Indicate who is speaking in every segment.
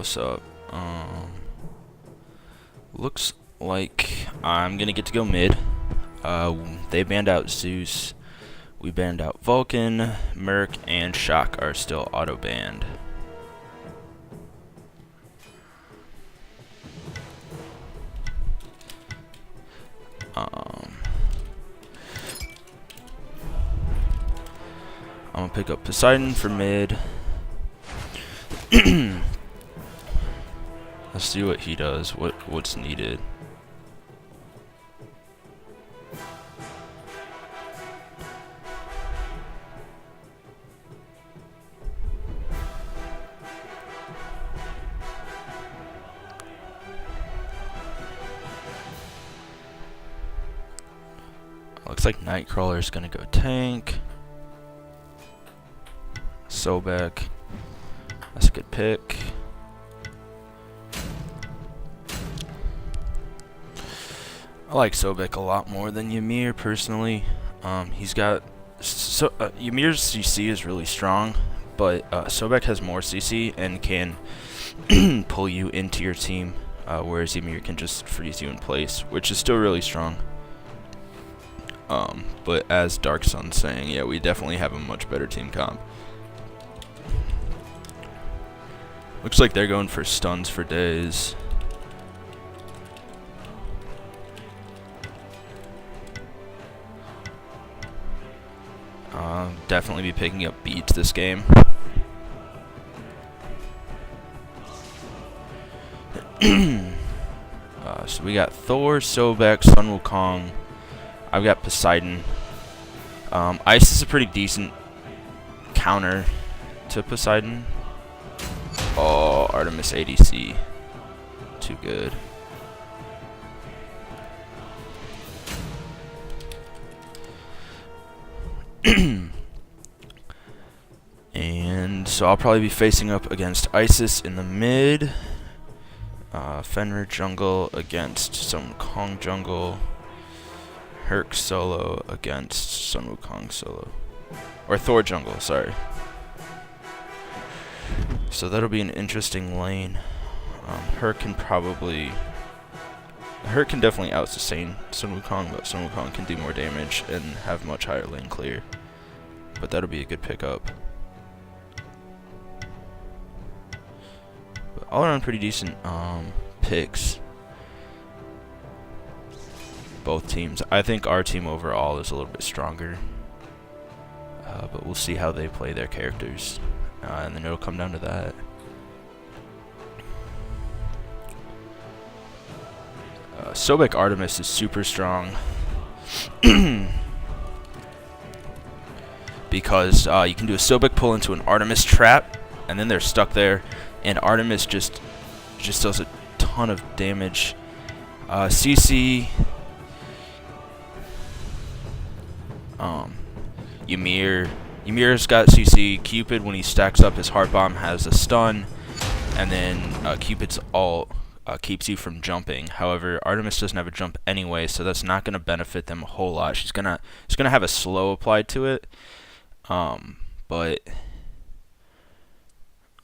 Speaker 1: what's up? Looks like I'm gonna get to go mid. They banned out Zeus. We banned out Vulcan, Merc, and Shock are still auto banned. I'm gonna pick up Poseidon for mid. Let's see what he does. What's needed. Looks like Nightcrawler is gonna go tank. Sobek. That's a good pick. I like Sobek a lot more than Ymir personally. He's got Ymir's CC is really strong, but Sobek has more CC and can pull you into your team, whereas Ymir can just freeze you in place, which is still really strong. But as Dark Sun's saying, yeah, we definitely have a much better team comp. Looks like they're going for stuns for days. Definitely be picking up beats this game. So we got Thor, Sobek, Sun Wukong. I've got Poseidon. Ice is a pretty decent counter to Poseidon. Oh, Artemis ADC. Too good. And so I'll probably be facing up against Isis in the mid. Fenrir jungle against Sun Wukong jungle. Herc solo against Sun Wukong solo. Or Thor jungle, sorry. So that'll be an interesting lane. Herc can definitely out-sustain Sun Wukong, but Sun Wukong can do more damage and have much higher lane clear. But that'll be a good pickup. But all around pretty decent picks. Both teams. I think our team overall is a little bit stronger. But we'll see how they play their characters. And then it'll come down to that. Sobek Artemis is super strong. Because you can do a Sobek pull into an Artemis trap, and then they're stuck there, and Artemis just does a ton of damage. CC, Ymir's got CC. Cupid, when he stacks up his heart bomb, has a stun, and then Cupid's ult keeps you from jumping. However, Artemis doesn't have a jump anyway, so that's not going to benefit them a whole lot. She's gonna have a slow applied to it. But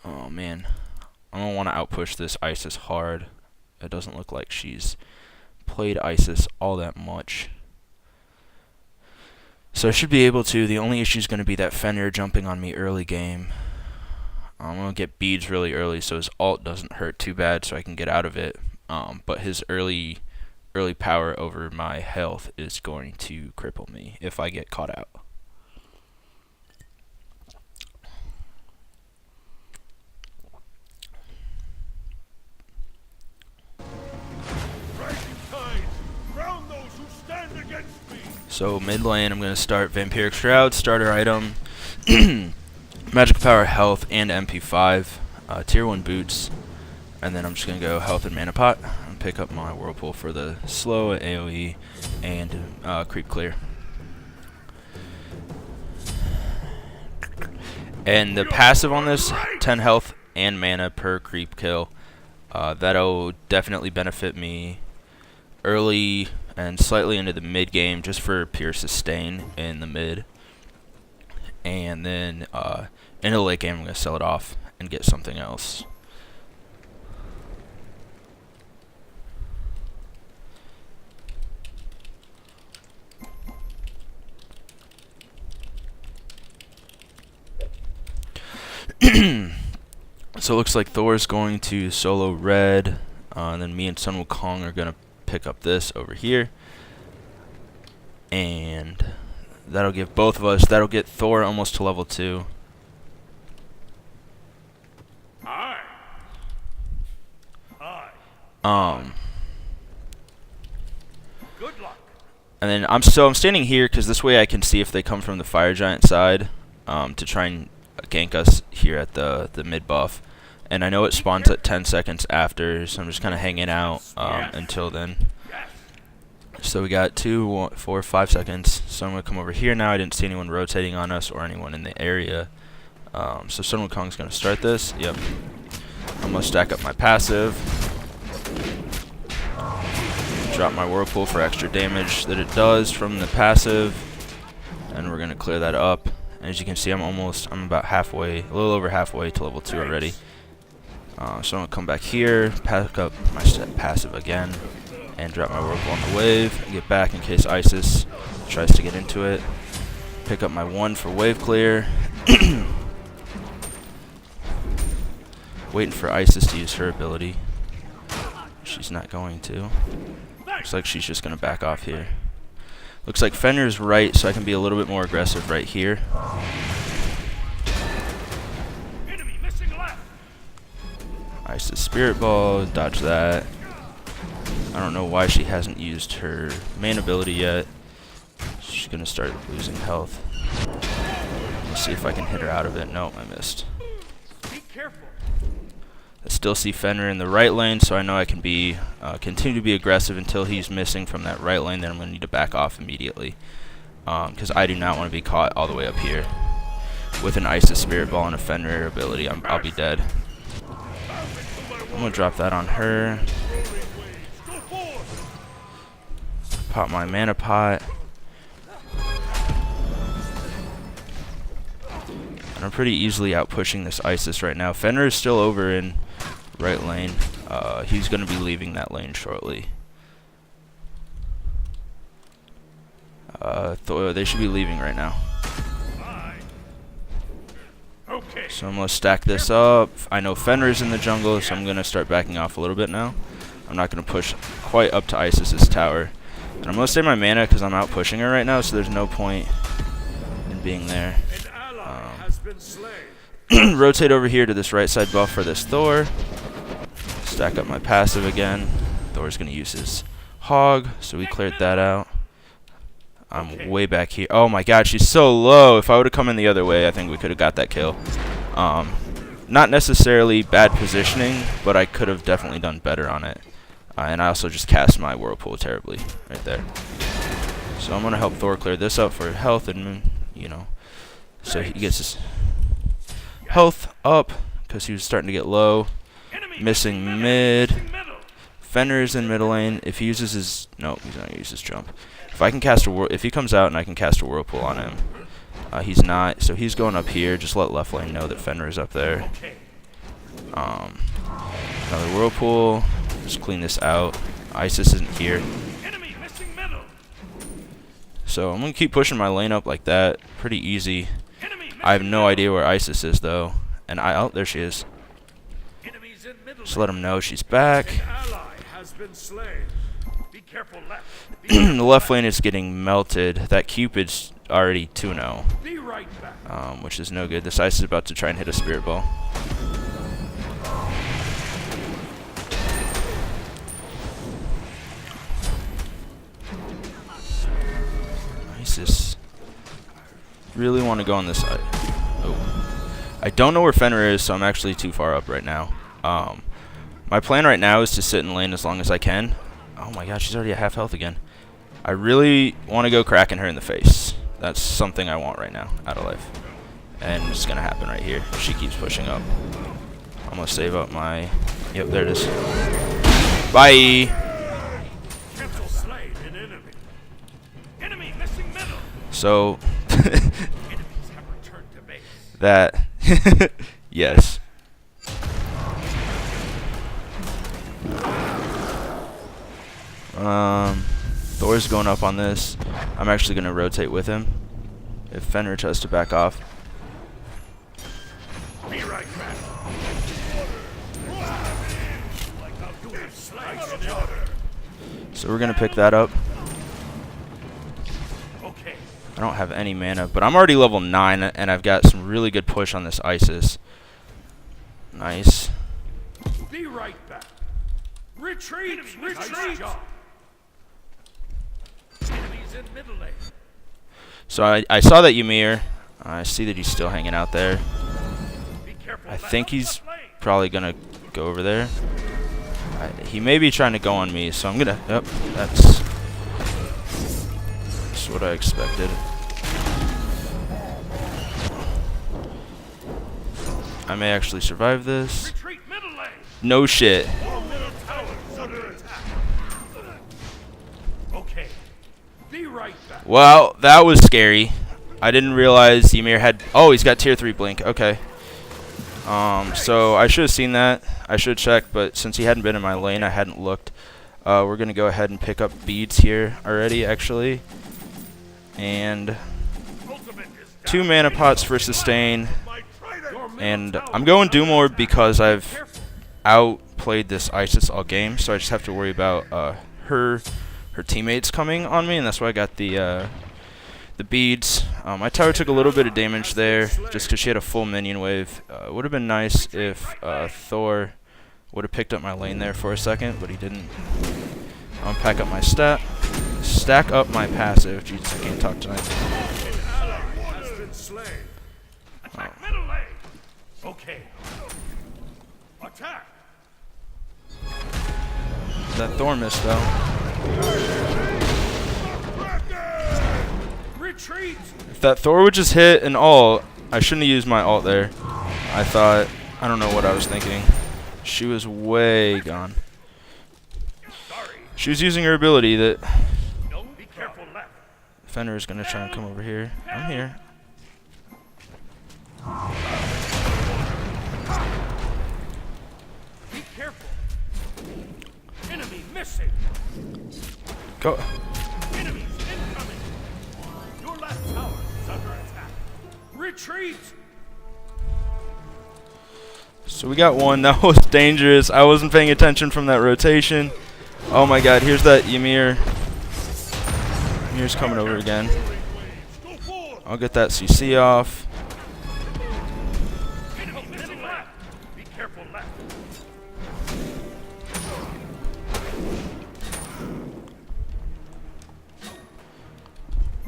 Speaker 1: oh man, I don't want to outpush this Isis hard. It doesn't look like she's played Isis all that much. So I should be able to. The only issue is going to be that Fenrir jumping on me early game. I'm going to get beads really early so his ult doesn't hurt too bad so I can get out of it. But his early power over my health is going to cripple me if I get caught out. So mid lane, I'm going to start Vampiric Shroud, starter item, Magical Power, Health, and MP5, Tier 1 boots, and then I'm just going to go Health and Mana Pot, and pick up my Whirlpool for the slow AoE, and creep clear. And the passive on this, 10 health and mana per creep kill, that'll definitely benefit me early and slightly into the mid game just for pure sustain in the mid. And then in the late game I'm going to sell it off and get something else. So it looks like Thor's going to solo red, and then me and Sun Wukong are going to pick up this over here. And that'll give both of us, that'll get Thor almost to level 2.
Speaker 2: Good luck.
Speaker 1: And then I'm standing here because this way I can see if they come from the fire giant side, to try and gank us here at the mid buff. And I know it spawns at 10 seconds after, so I'm just kind of hanging out until then. So we got 2, 4, 5 seconds. So I'm going to come over here now. I didn't see anyone rotating on us or anyone in the area. So Sun Wukong's going to start this. Yep. I'm going to stack up my passive. Drop my Whirlpool for extra damage that it does from the passive. And we're going to clear that up. And as you can see, I'm about halfway, a little over halfway to level 2 already. So I'm going to come back here, pack up my passive again, and drop my Whirlpool on the wave, and get back in case Isis tries to get into it. Pick up my 1 for wave clear. Waiting for Isis to use her ability. She's not going to. Looks like she's just going to back off here. Looks like Fenrir's right, so I can be a little bit more aggressive right here. Isis Spirit Ball, dodge that. I don't know why she hasn't used her main ability yet. She's going to start losing health. Let's see if I can hit her out of it. Nope, I missed.
Speaker 2: Be careful.
Speaker 1: I still see Fenrir in the right lane, so I know I can be continue to be aggressive until he's missing from that right lane. Then I'm going to need to back off immediately, because I do not want to be caught all the way up here with an Isis Spirit Ball and a Fenrir ability. I'll be dead. I'm going to drop that on her. Pop my mana pot. And I'm pretty easily out pushing this Isis right now. Fenrir is still over in right lane. He's going to be leaving that lane shortly. They should be leaving right now. So I'm going to stack this up. I know Fenrir's in the jungle, so I'm going to start backing off a little bit now. I'm not going to push quite up to Isis's tower. And I'm going to save my mana because I'm out pushing her right now, so there's no point in being there. Rotate over here to this right side buff for this Thor. Stack up my passive again. Thor's going to use his hog, so we cleared that out. I'm way back here. Oh my god, she's so low. If I would have come in the other way, I think we could have got that kill. Not necessarily bad positioning, but I could have definitely done better on it. And I also just cast my Whirlpool terribly right there. So I'm going to help Thor clear this up for health and, you know, so he gets his health up because he was starting to get low. Missing mid. Fenrir's in middle lane. If he uses his... No, he's not going to use his jump. If I can cast a if he comes out and I can cast a Whirlpool on him, he's not. So he's going up here. Just let left lane know that Fenrir's up there. Another Whirlpool. Just clean this out. Isis isn't here. So I'm going to keep pushing my lane up like that. Pretty easy. I have no idea where Isis is, though. And oh, there she is. Just let him know she's back. The left lane is getting melted. That Cupid's already 2-0. Which is no good. This Isis is about to try and hit a Spirit Ball. Isis. Really want to go on this side. Oh. I don't know where Fenrir is, so I'm actually too far up right now. My plan right now is to sit in lane as long as I can. Oh my god, she's already at half health again. I really want to go cracking her in the face. That's something I want right now, out of life. And it's going to happen right here if she keeps pushing up. I'm going to save up my... Yep, there it is. Bye! So... that... yes. Thor's going up on this. I'm actually going to rotate with him if Fenrir tries to back off.
Speaker 2: Be right back. You have sliced it.
Speaker 1: So we're gonna pick that up.
Speaker 2: Okay.
Speaker 1: I don't have any mana, but I'm already level 9, and I've got some really good push on this Isis. Nice.
Speaker 2: Be right back. Retreat! Retreat! Nice job. Enemies in middle lane.
Speaker 1: So I saw that Ymir. I see that he's still hanging out there.
Speaker 2: Be careful.
Speaker 1: I think he's probably gonna go over there. He may be trying to go on me, so I'm gonna. Yep, that's what I expected. I may actually survive this.
Speaker 2: Retreat middle lane.
Speaker 1: No shit.
Speaker 2: All middle towers under attack. Okay. Be right back.
Speaker 1: Well, that was scary. I didn't realize Ymir had. Oh, he's got tier 3 blink. Okay. So I should have seen that. I should have checked, but since he hadn't been in my lane, I hadn't looked. We're gonna go ahead and pick up beads here already, actually, and 2 mana pots for sustain. And I'm going Doom Orb because I've outplayed this Isis all game, so I just have to worry about her teammates coming on me, and that's why I got the beads. My tower took a little bit of damage there, just because she had a full minion wave. It would have been nice if Thor would have picked up my lane there for a second, but he didn't. I'm gonna pack up my stack up my passive. Jesus, I can't talk tonight.
Speaker 2: Attack middle lane. Okay. Attack.
Speaker 1: That Thor missed though.
Speaker 2: Retreat.
Speaker 1: If that Thor would just hit an ult, I shouldn't have used my ult there. I don't know what I was thinking. She was way gone.
Speaker 2: Sorry.
Speaker 1: She was using her ability that
Speaker 2: No, be careful left.
Speaker 1: Fenrir is going to try and come over here. I'm here.
Speaker 2: Be careful. Enemy missing.
Speaker 1: Go.
Speaker 2: Enemies incoming. Your left tower is under attack. Retreat.
Speaker 1: So we got one. That was dangerous. I wasn't paying attention from that rotation. Oh my god, here's that Ymir. Ymir's coming over again. I'll get that CC off.
Speaker 2: Enemy missing left. Be careful left.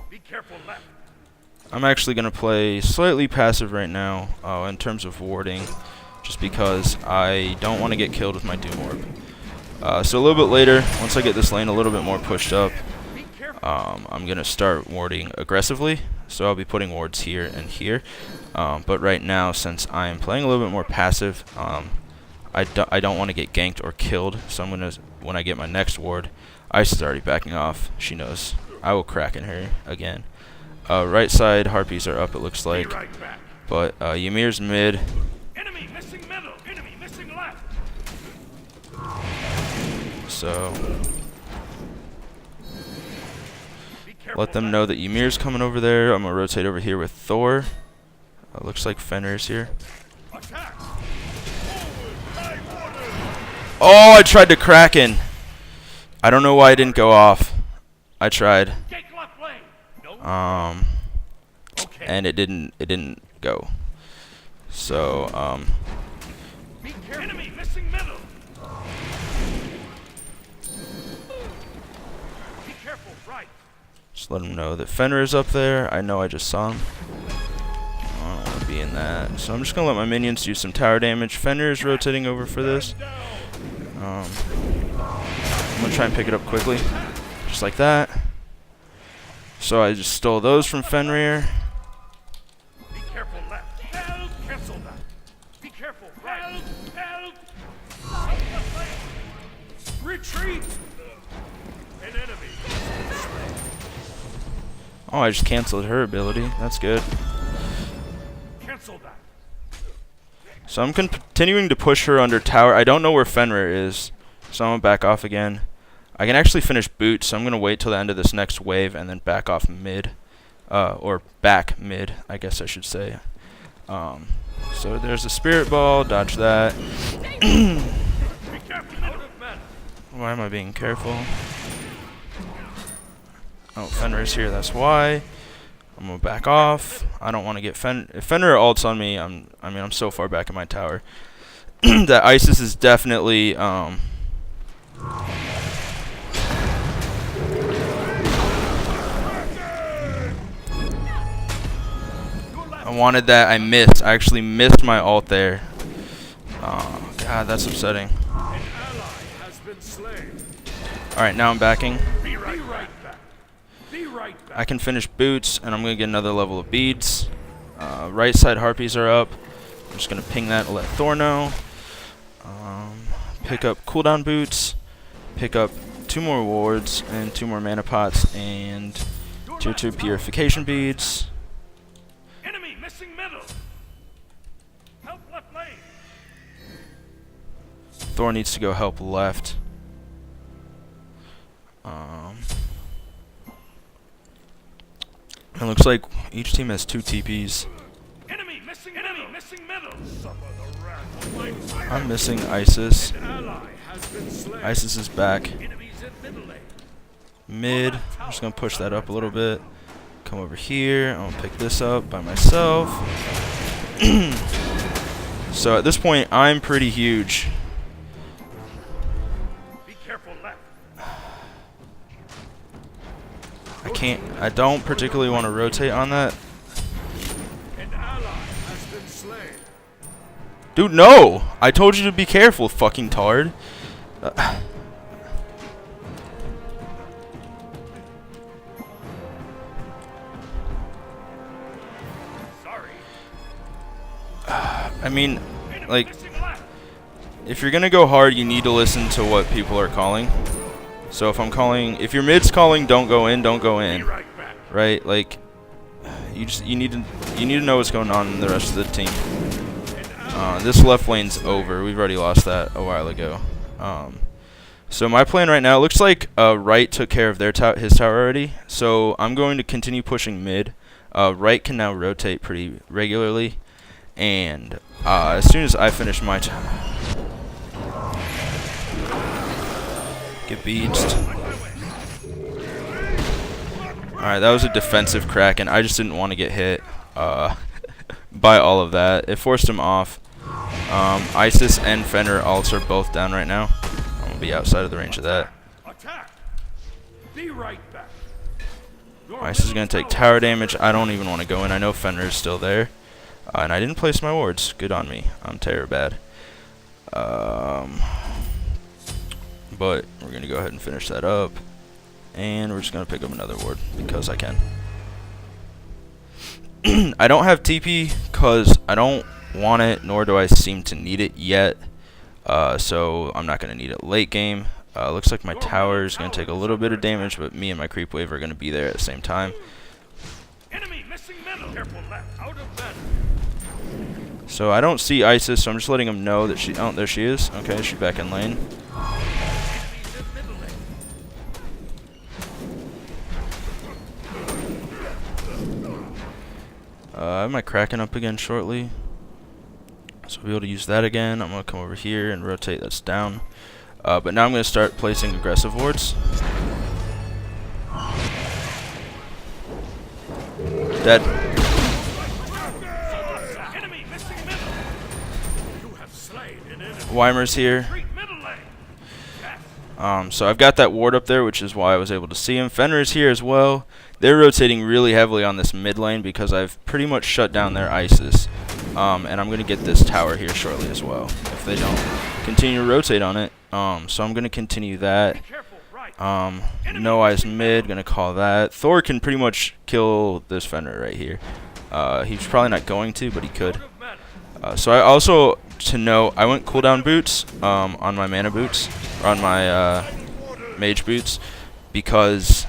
Speaker 2: Be careful left.
Speaker 1: I'm actually going to play slightly passive right now in terms of warding, just because I don't want to get killed with my Doom Orb. So a little bit later, once I get this lane a little bit more pushed up, I'm going to start warding aggressively. So I'll be putting wards here and here. But right now, since I'm playing a little bit more passive, I don't want to get ganked or killed. So I'm going to, when I get my next ward, Ice is already backing off. She knows I will crack in her again. Right side, Harpies are up, it looks like. But Ymir's mid.
Speaker 2: Enemy missing middle. Enemy missing left.
Speaker 1: So let them know that Ymir's coming over there. I'm going to rotate over here with Thor. Looks like Fenrir's here.
Speaker 2: Attack.
Speaker 1: Oh, I tried to Kraken. I don't know why I didn't go off. I tried.
Speaker 2: Take left lane. No. Okay.
Speaker 1: And it didn't go. So,
Speaker 2: Be careful. Enemy missing middle. Be careful right.
Speaker 1: just let them know that Fenrir's up there. I know I just saw him. I don't want to be in that. So I'm just going to let my minions do some tower damage. Fenrir's rotating over for this. I'm going to try and pick it up quickly. Just like that. So I just stole those from Fenrir.
Speaker 2: Be careful left. Help. Cancel that. Be careful right. Help. Retreat. An enemy.
Speaker 1: Oh, I just canceled her ability. That's good.
Speaker 2: Cancel that.
Speaker 1: So I'm continuing to push her under tower. I don't know where Fenrir is, so I'm going to back off again. I can actually finish boot, so I'm going to wait till the end of this next wave and then back off mid. Or back mid, I guess I should say. So there's a spirit ball. Dodge that.
Speaker 2: Be careful. Out of mana.
Speaker 1: Why am I being careful? Oh, Fenrir's here. That's why. I'm gonna back off. I don't want to get if Fenrir ults on me. I mean, I'm so far back in my tower. That Isis is definitely I wanted that. I missed. I actually missed my ult there. Oh God, that's upsetting.
Speaker 2: An ally has been slain.
Speaker 1: All right, now I'm backing.
Speaker 2: Be right back. Be right back.
Speaker 1: I can finish boots, and I'm gonna get another level of beads. Right side harpies are up. I'm just gonna ping that and let Thor know. Pick up cooldown boots. Pick up 2 more wards and 2 more mana pots and tier 2 purification beads.
Speaker 2: Enemy missing middle. Help left lane.
Speaker 1: Thor needs to go help left. It looks like each team has 2 TPs.
Speaker 2: Enemy missing middle. Suffer the wrath of my fire.
Speaker 1: I'm missing Isis.
Speaker 2: An ally has been slain.
Speaker 1: Isis is back.
Speaker 2: Enemies in middle lane.
Speaker 1: Mid. I'm just gonna push that up a little bit. Come over here. I'm gonna pick this up by myself. So at this point, I'm pretty huge.
Speaker 2: Be careful left.
Speaker 1: I don't particularly want to rotate on that.
Speaker 2: An ally has been slain.
Speaker 1: Dude, no! I told you to be careful, fucking tard.
Speaker 2: Sorry.
Speaker 1: I mean,
Speaker 2: Enemy
Speaker 1: like,
Speaker 2: missing left.
Speaker 1: if you're gonna go hard, you need to listen to what people are calling. So if your mid's calling, don't go in, don't go
Speaker 2: Be
Speaker 1: in.
Speaker 2: right back.
Speaker 1: Right? Like, you need to know what's going on in the rest of the team. This left lane's over. We've already lost that a while ago. So my plan right now, it looks like right took care of his tower already. So I'm going to continue pushing mid. Right can now rotate pretty regularly, and as soon as I finish my get beached. Alright, that was a defensive crack, and I just didn't want to get hit by all of that. It forced him off. Isis and Fenrir ults are both down right now. I'm going to be outside of the range of that.
Speaker 2: Attack. Be right back. Your
Speaker 1: Isis is
Speaker 2: middle
Speaker 1: going to take
Speaker 2: tower
Speaker 1: tower damage. I don't even want to go in. I know Fenrir is still there. And I didn't place my wards. Good on me. I'm terror bad. But we're going to go ahead and finish that up. And we're just going to pick up another ward because I can. I don't have TP because I don't want it, nor do I seem to need it yet. So I'm not going to need it late game. Looks like my tower is going to take a little bit of damage, but me and my creep wave are going to be there at the same time.
Speaker 2: Enemy missing middle. Careful left. Out of bed.
Speaker 1: So I don't see Isis, so I'm just letting him know that she... Oh, there she is. Okay, she's back in lane.
Speaker 2: Enemies in middle lane.
Speaker 1: I have my Kraken up again shortly. So I'll be able to use that again. I'm going to come over here and rotate that's down. But now I'm going to start placing aggressive wards. Dead.
Speaker 2: Enemy missing middle. You have slain an enemy.
Speaker 1: Weimer's here.
Speaker 2: Retreat middle lane. Yes.
Speaker 1: So I've got that ward up there, which is why I was able to see him. Fenrir's here as well. They're rotating really heavily on this mid lane because I've pretty much shut down their Isis. And I'm going to get this tower here shortly as well, if they don't continue to rotate on it. So I'm going to continue that.
Speaker 2: Be careful right.
Speaker 1: No eyes mid, going to call that. Thor can pretty much kill this Fenrir right here. He's probably not going to, but he could.
Speaker 2: Out of mana.
Speaker 1: So I also, to know, I went cooldown boots on my mana boots, or on my mage boots, because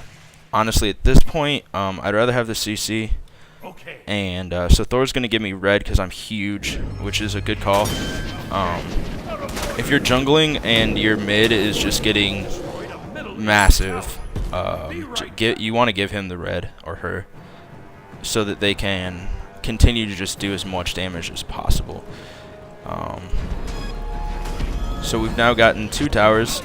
Speaker 1: honestly at this point I'd rather have the CC,
Speaker 2: Okay.
Speaker 1: and so Thor's going to give me red because I'm huge, which is a good call. If you're jungling and your mid is just getting massive, you want to give him the red, or her, so that they can continue to just do as much damage as possible. So we've now gotten 2 towers,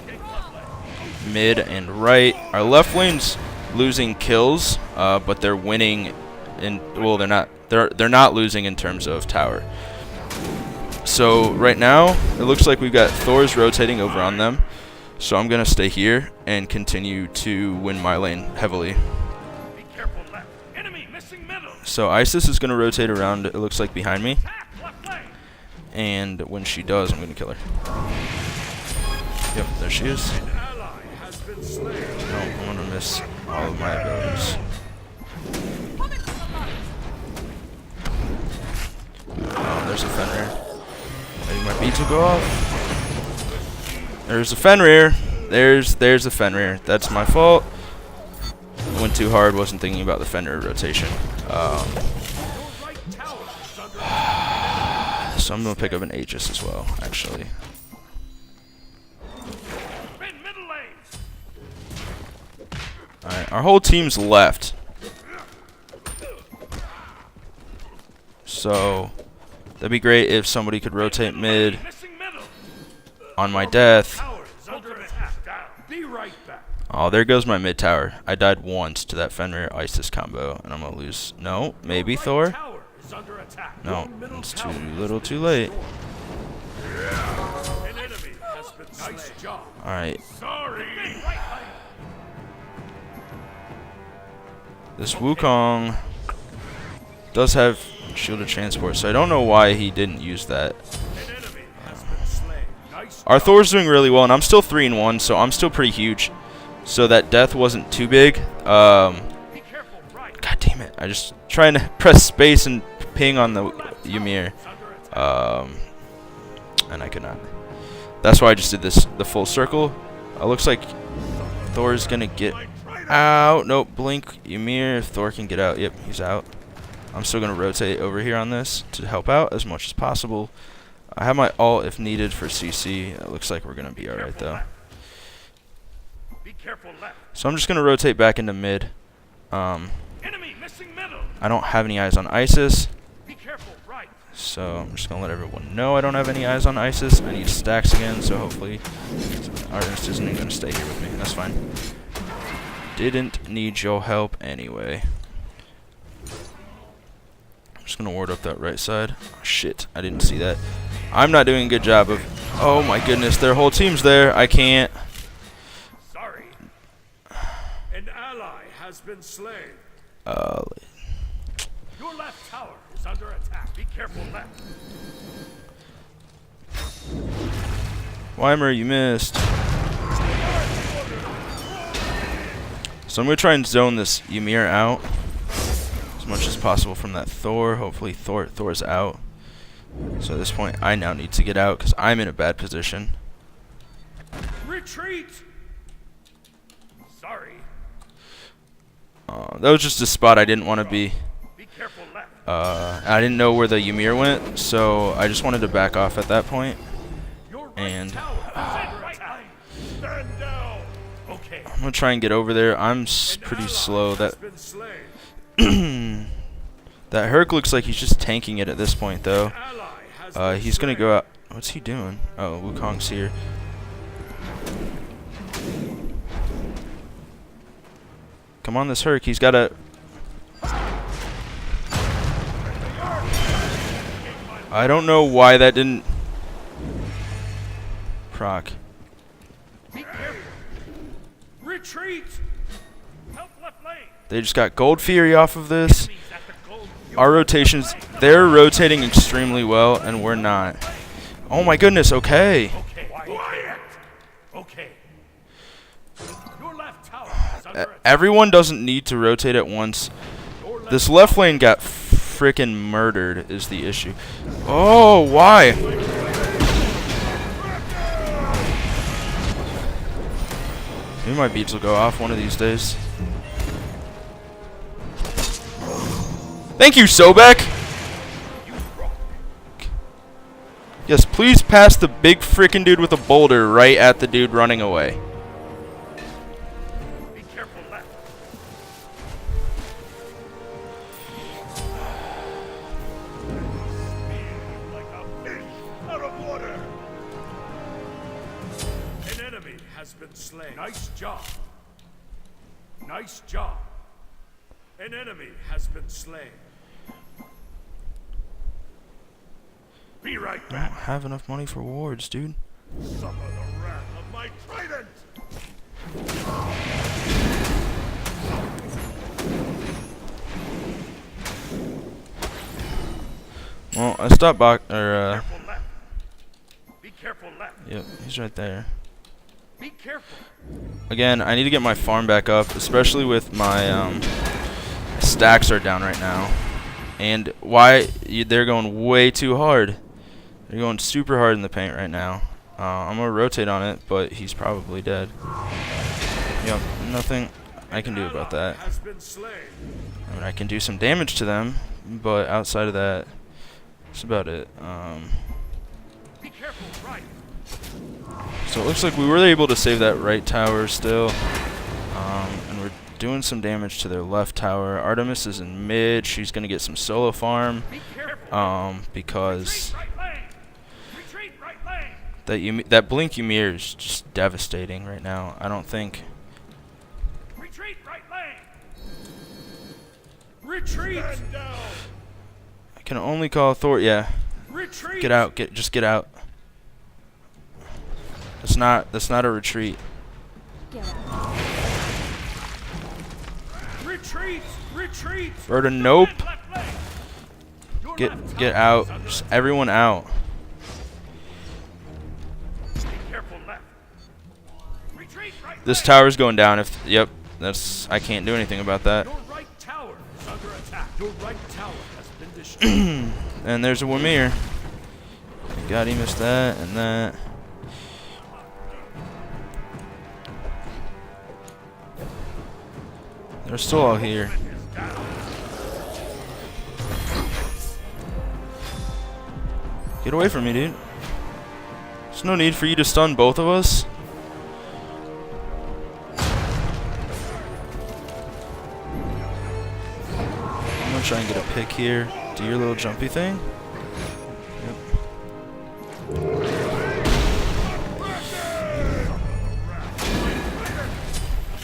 Speaker 1: mid and right. Our left lane's losing kills, but they're winning in, well, they're not losing in terms of tower. So right now it looks like we've got Thor's rotating over on them, so I'm gonna stay here and continue to win my lane heavily.
Speaker 2: Be careful left. Enemy missing middle.
Speaker 1: So Isis is gonna rotate around, it looks like, behind me,
Speaker 2: Attack left lane.
Speaker 1: and when she does, I'm gonna kill her. Yep, there she is.
Speaker 2: An ally has been slain.
Speaker 1: No, I'm gonna miss all of my abilities. Oh, there's a Fenrir. Maybe my beats will go off. There's a Fenrir. There's a Fenrir. That's my fault. I went too hard. Wasn't thinking about the Fenrir rotation. So I'm gonna pick up an Aegis as well, actually.
Speaker 2: Middle lane.
Speaker 1: All right, our whole team's left. So that'd be great if somebody could rotate mid
Speaker 2: Missing middle.
Speaker 1: on my death.
Speaker 2: Tower is under attack. Down. Be right back.
Speaker 1: Oh, there goes my mid tower. I died once to that Fenrir Isis combo, and I'm gonna lose. No, maybe Thor.
Speaker 2: Tower is under attack.
Speaker 1: No, it's too little, too late.
Speaker 2: An enemy has been nice job.
Speaker 1: All right,
Speaker 2: Sorry.
Speaker 1: this Wukong does have Shield of Transport, so I don't know why he didn't use that.
Speaker 2: An enemy has been slain. Nice
Speaker 1: Our
Speaker 2: job.
Speaker 1: Thor's doing really well, and I'm still 3-1, so I'm still pretty huge. So that death wasn't too big.
Speaker 2: Be careful right.
Speaker 1: God damn it! I just trying to press space and ping on the Ymir, and I could not. That's why I just did the full circle. Looks like Thor's gonna get out. Nope, blink Ymir. If Thor can get out, yep, he's out. I'm still gonna rotate over here on this to help out as much as possible. I have my ult if needed for CC. It looks like we're gonna be all right though.
Speaker 2: Be careful left.
Speaker 1: So I'm just gonna rotate back into mid.
Speaker 2: Enemy missing middle.
Speaker 1: I don't have any eyes on Isis,
Speaker 2: Be careful right.
Speaker 1: so I'm just gonna let everyone know I don't have any eyes on Isis. I need stacks again, so hopefully Artemis isn't even gonna stay here with me. That's fine. Didn't need your help anyway. I'm just gonna ward up that right side. Oh, shit, I didn't see that. I'm not doing a good job of. Oh my goodness, their whole team's there. I can't.
Speaker 2: Sorry. An ally has been slain. Your left tower is under attack. Be careful left.
Speaker 1: Weimer, you missed. So I'm gonna try and zone this Ymir out as much as possible from that Thor. Hopefully Thor's out. So at this point, I now need to get out because I'm in a bad position.
Speaker 2: Retreat. Sorry.
Speaker 1: That was just a spot I didn't want to be.
Speaker 2: Be careful left.
Speaker 1: I didn't know where the Ymir went, so I just wanted to back off at that point.
Speaker 2: Your right
Speaker 1: And
Speaker 2: tower is under attack. Stand down. Okay.
Speaker 1: I'm gonna try and get over there. I'm pretty slow.
Speaker 2: Has
Speaker 1: That
Speaker 2: been slain.
Speaker 1: that Herc looks like he's just tanking it at this point, though.
Speaker 2: Ally has been
Speaker 1: He's gonna
Speaker 2: slain.
Speaker 1: go out. What's he doing? Oh, Wukong's here. Come on, this Herc. He's got a. I don't know why that didn't proc.
Speaker 2: Be careful. Retreat. Help left lane.
Speaker 1: They just got Gold Fury off of this.
Speaker 2: Enemies at the gold.
Speaker 1: Our rotations, they're rotating extremely well, and we're not. Oh my goodness, okay.
Speaker 2: Okay. Quiet. Okay. Your left tower is under attack.
Speaker 1: Everyone doesn't need to rotate at once. This left lane got frickin' murdered is the issue. Oh, why? Maybe my beats will go off one of these days. Thank you, Sobek! Yes, please pass the big frickin' dude with a boulder right at the dude running away.
Speaker 2: Be careful left. order. An enemy has been slain. Nice job. Nice job. An enemy has been slain. Be right
Speaker 1: I don't
Speaker 2: back.
Speaker 1: have enough money for wards, dude.
Speaker 2: Suffer the wrath of my trident.
Speaker 1: Well, I stopped
Speaker 2: Careful left. Be careful left.
Speaker 1: yep, he's right there.
Speaker 2: Be careful.
Speaker 1: Again, I need to get my farm back up, especially with my stacks are down right now. And they're going way too hard. They're going super hard in the paint right now. I'm gonna rotate on it, but he's probably dead. Yep, nothing I can do about that.
Speaker 2: Has been slain.
Speaker 1: I mean, I can do some damage to them, but outside of that, that's about it.
Speaker 2: Be careful, right.
Speaker 1: So it looks like we were able to save that right tower still. And we're doing some damage to their left tower. Artemis is in mid. She's going to get some solo farm.
Speaker 2: Be careful.
Speaker 1: Because
Speaker 2: Retreat right lane. Retreat right lane.
Speaker 1: that blink Ymir is just devastating right now. I don't think...
Speaker 2: Retreat right lane. Retreat. Stand down.
Speaker 1: I can only call Thor... Yeah.
Speaker 2: Retreat.
Speaker 1: Get out. Just get out. That's not a retreat.
Speaker 2: Retreat. Retreat.
Speaker 1: Berta, nope.
Speaker 2: Left lane. Your left
Speaker 1: Get
Speaker 2: tower
Speaker 1: out.
Speaker 2: is under
Speaker 1: Just
Speaker 2: attack.
Speaker 1: everyone out.
Speaker 2: Be careful left. Retreat right
Speaker 1: This
Speaker 2: lane.
Speaker 1: tower's going down. Yep. I can't do anything about that.
Speaker 2: Your right tower is under attack. Your right tower has been destroyed.
Speaker 1: And there's a Wymir. God, he missed that and that. They're still all here.
Speaker 2: Is down.
Speaker 1: Get away from me, dude. There's no need for you to stun both of us. I'm gonna try and get a pick here. Do your little jumpy thing.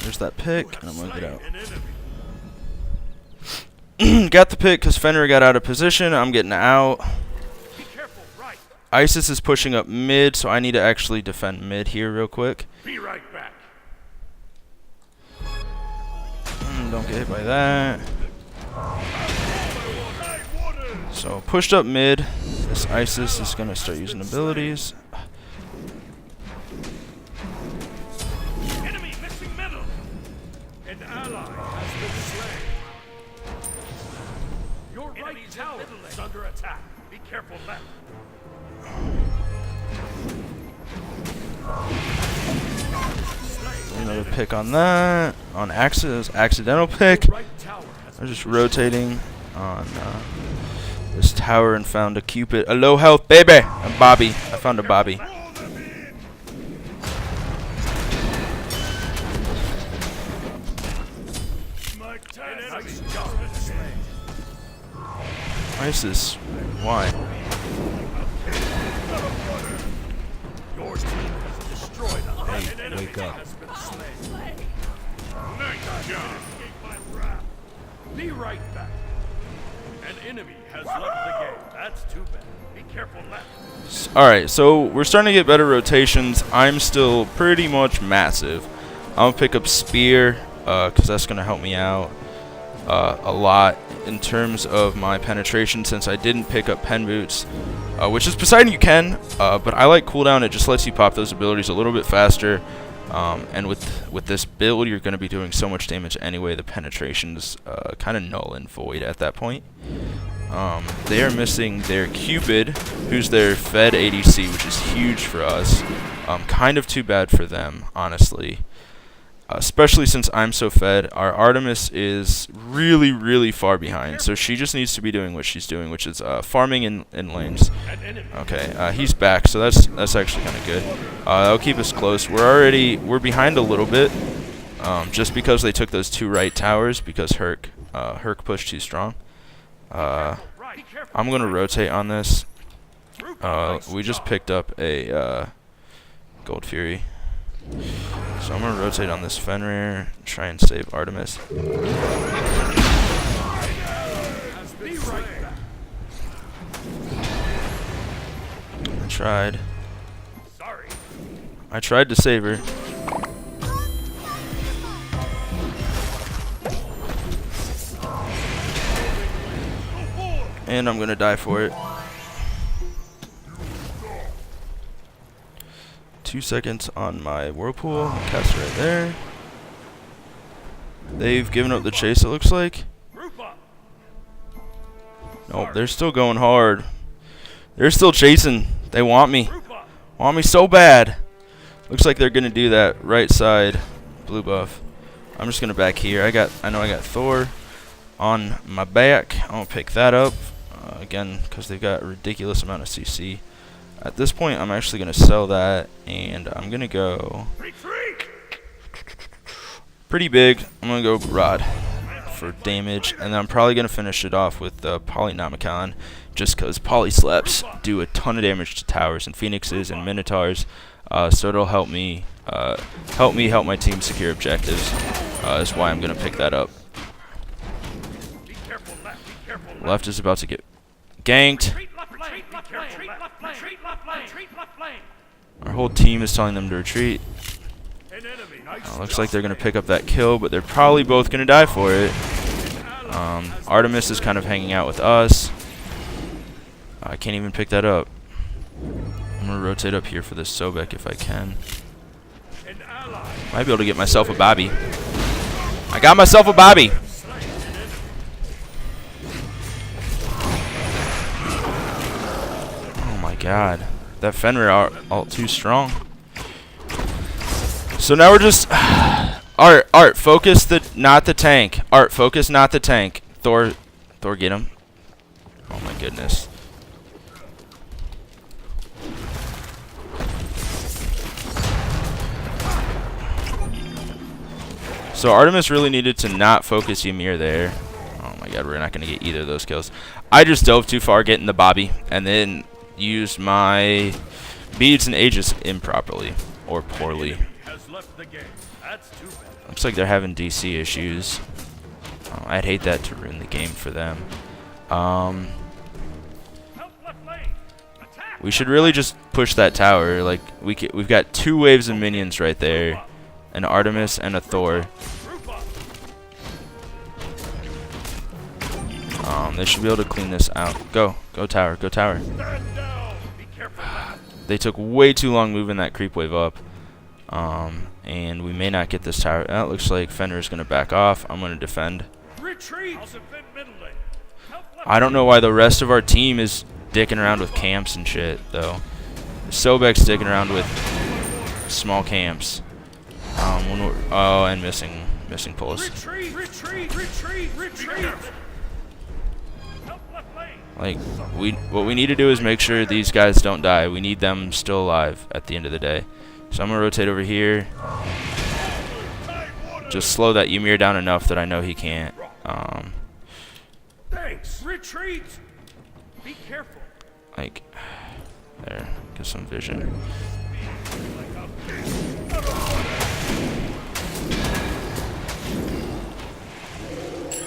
Speaker 1: There's that pick, and I'm gonna get out.
Speaker 2: An enemy.
Speaker 1: Got the pick because Fenrir got out of position. I'm getting out.
Speaker 2: Be careful right.
Speaker 1: Isis is pushing up mid, so I need to actually defend mid here real quick.
Speaker 2: Be right back.
Speaker 1: Don't get hit by that. So pushed up mid. This Isis is gonna start using abilities.
Speaker 2: Enemy missing middle. An ally has been slain. Your right tower is under attack. Be careful left.
Speaker 1: Another pick on that. On accidental pick.
Speaker 2: Right tower has
Speaker 1: I'm just rotating on this tower and found a Cupid. A low health baby. A Bobby. I found a Bobby.
Speaker 2: Nice job.
Speaker 1: Isis. Why?
Speaker 2: Your team has destroyed a
Speaker 3: Hey,
Speaker 2: an enemy
Speaker 3: wake up.
Speaker 2: has been slain. Nice job. Escape my wrath. Be right back. An enemy has left the game. That's too bad. Be careful left.
Speaker 1: Alright, so we're starting to get better rotations. I'm still pretty much massive. I'm going to pick up Spear, because that's going to help me out a lot in terms of my penetration, since I didn't pick up Pen Boots, which is Poseidon you can, but I like cooldown. It just lets you pop those abilities a little bit faster, and with this build, you're going to be doing so much damage anyway. The penetration's kind of null and void at that point. They are missing their Cupid, who's their Fed ADC, which is huge for us. Kind of too bad for them, honestly. Especially since I'm so fed. Our Artemis is really, really far behind. So she just needs to be doing what she's doing, which is farming in lanes. Okay, he's back, so that's actually kind of good. That'll keep us close. We're behind a little bit, just because they took those two right towers, because Herc pushed too strong. I'm gonna rotate on this. We just picked up a Gold Fury. So I'm going to rotate on this Fenrir, try and save Artemis. I tried to save her. And I'm going to die for it. 2 seconds on my Whirlpool. Cast right there. They've given up the chase, it looks like. Nope, they're still going hard. They're still chasing. They want me. Want me so bad. Looks like they're going to do that right side blue buff. I'm just going to back here. I know I got Thor on my back. I'm going to pick that up. Again, because they've got a ridiculous amount of CC. At this point, I'm actually going to sell that, and I'm going to go pretty big. I'm going to go Rod for damage, and then I'm probably going to finish it off with the Polynomicon, just because Polyslaps do a ton of damage to towers and phoenixes and minotaurs, so it'll help me help my team secure objectives. That's why I'm going to pick that up. Left is about to get ganked. Our whole team is telling them to retreat. Looks like they're going to pick up that kill, but they're probably both going to die for it. Artemis is kind of hanging out with us. I can't even pick that up. I'm going to rotate up here for this Sobek if I can. Might be able to get myself a Bobby. I got myself a Bobby. Oh my god. That Fenrir ult too strong. So now we're just Art, focus not the tank. Art, focus not the tank. Thor, get him. Oh my goodness. So Artemis really needed to not focus Ymir there. Oh my god, we're not going to get either of those kills. I just dove too far getting the Bobby, and then used my beads and Aegis improperly or poorly. Looks like they're having DC issues. I'd hate that to ruin the game for them. We should really just push that tower. Like we've got 2 waves of minions right there, an Artemis and a Thor. They should be able to clean this out. Go tower, go tower. They took way too long moving that creep wave up. And we may not get this tower. That looks like Fenrir's going to back off. I'm going to defend. I don't know why the rest of our team is dicking around with camps and shit, though. Sobek's dicking around with small camps. And missing pulse. Like, what we need to do is make sure these guys don't die. We need them still alive at the end of the day. So I'm going to rotate over here. Just slow that Ymir down enough that I know he can't.
Speaker 2: Thanks. Retreat. Be careful.
Speaker 1: Like, there. Get some vision.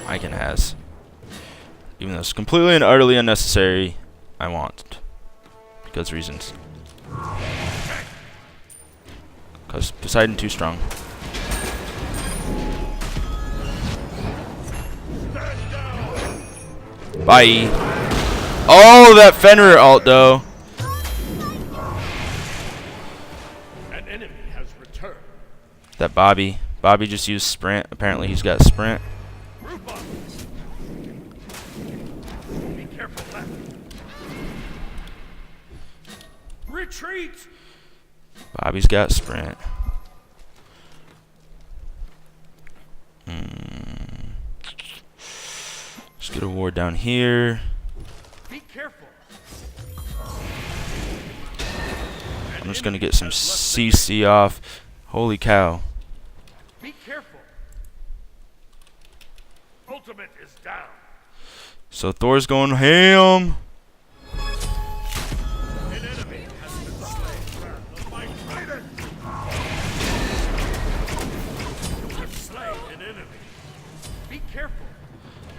Speaker 1: Icon has. Even though it's completely and utterly unnecessary, I want. Because reasons. Because Poseidon too strong. Bye. Oh, that Fenrir ult though.
Speaker 2: An enemy has returned.
Speaker 1: That Bobby just used sprint. Apparently he's got sprint.
Speaker 2: Be careful left. Retreat.
Speaker 1: Bobby's got sprint. Let's get a ward down here.
Speaker 2: Be careful.
Speaker 1: I'm just gonna get some CC off. Holy cow.
Speaker 2: Be careful. Ultimate is down.
Speaker 1: So Thor's going ham.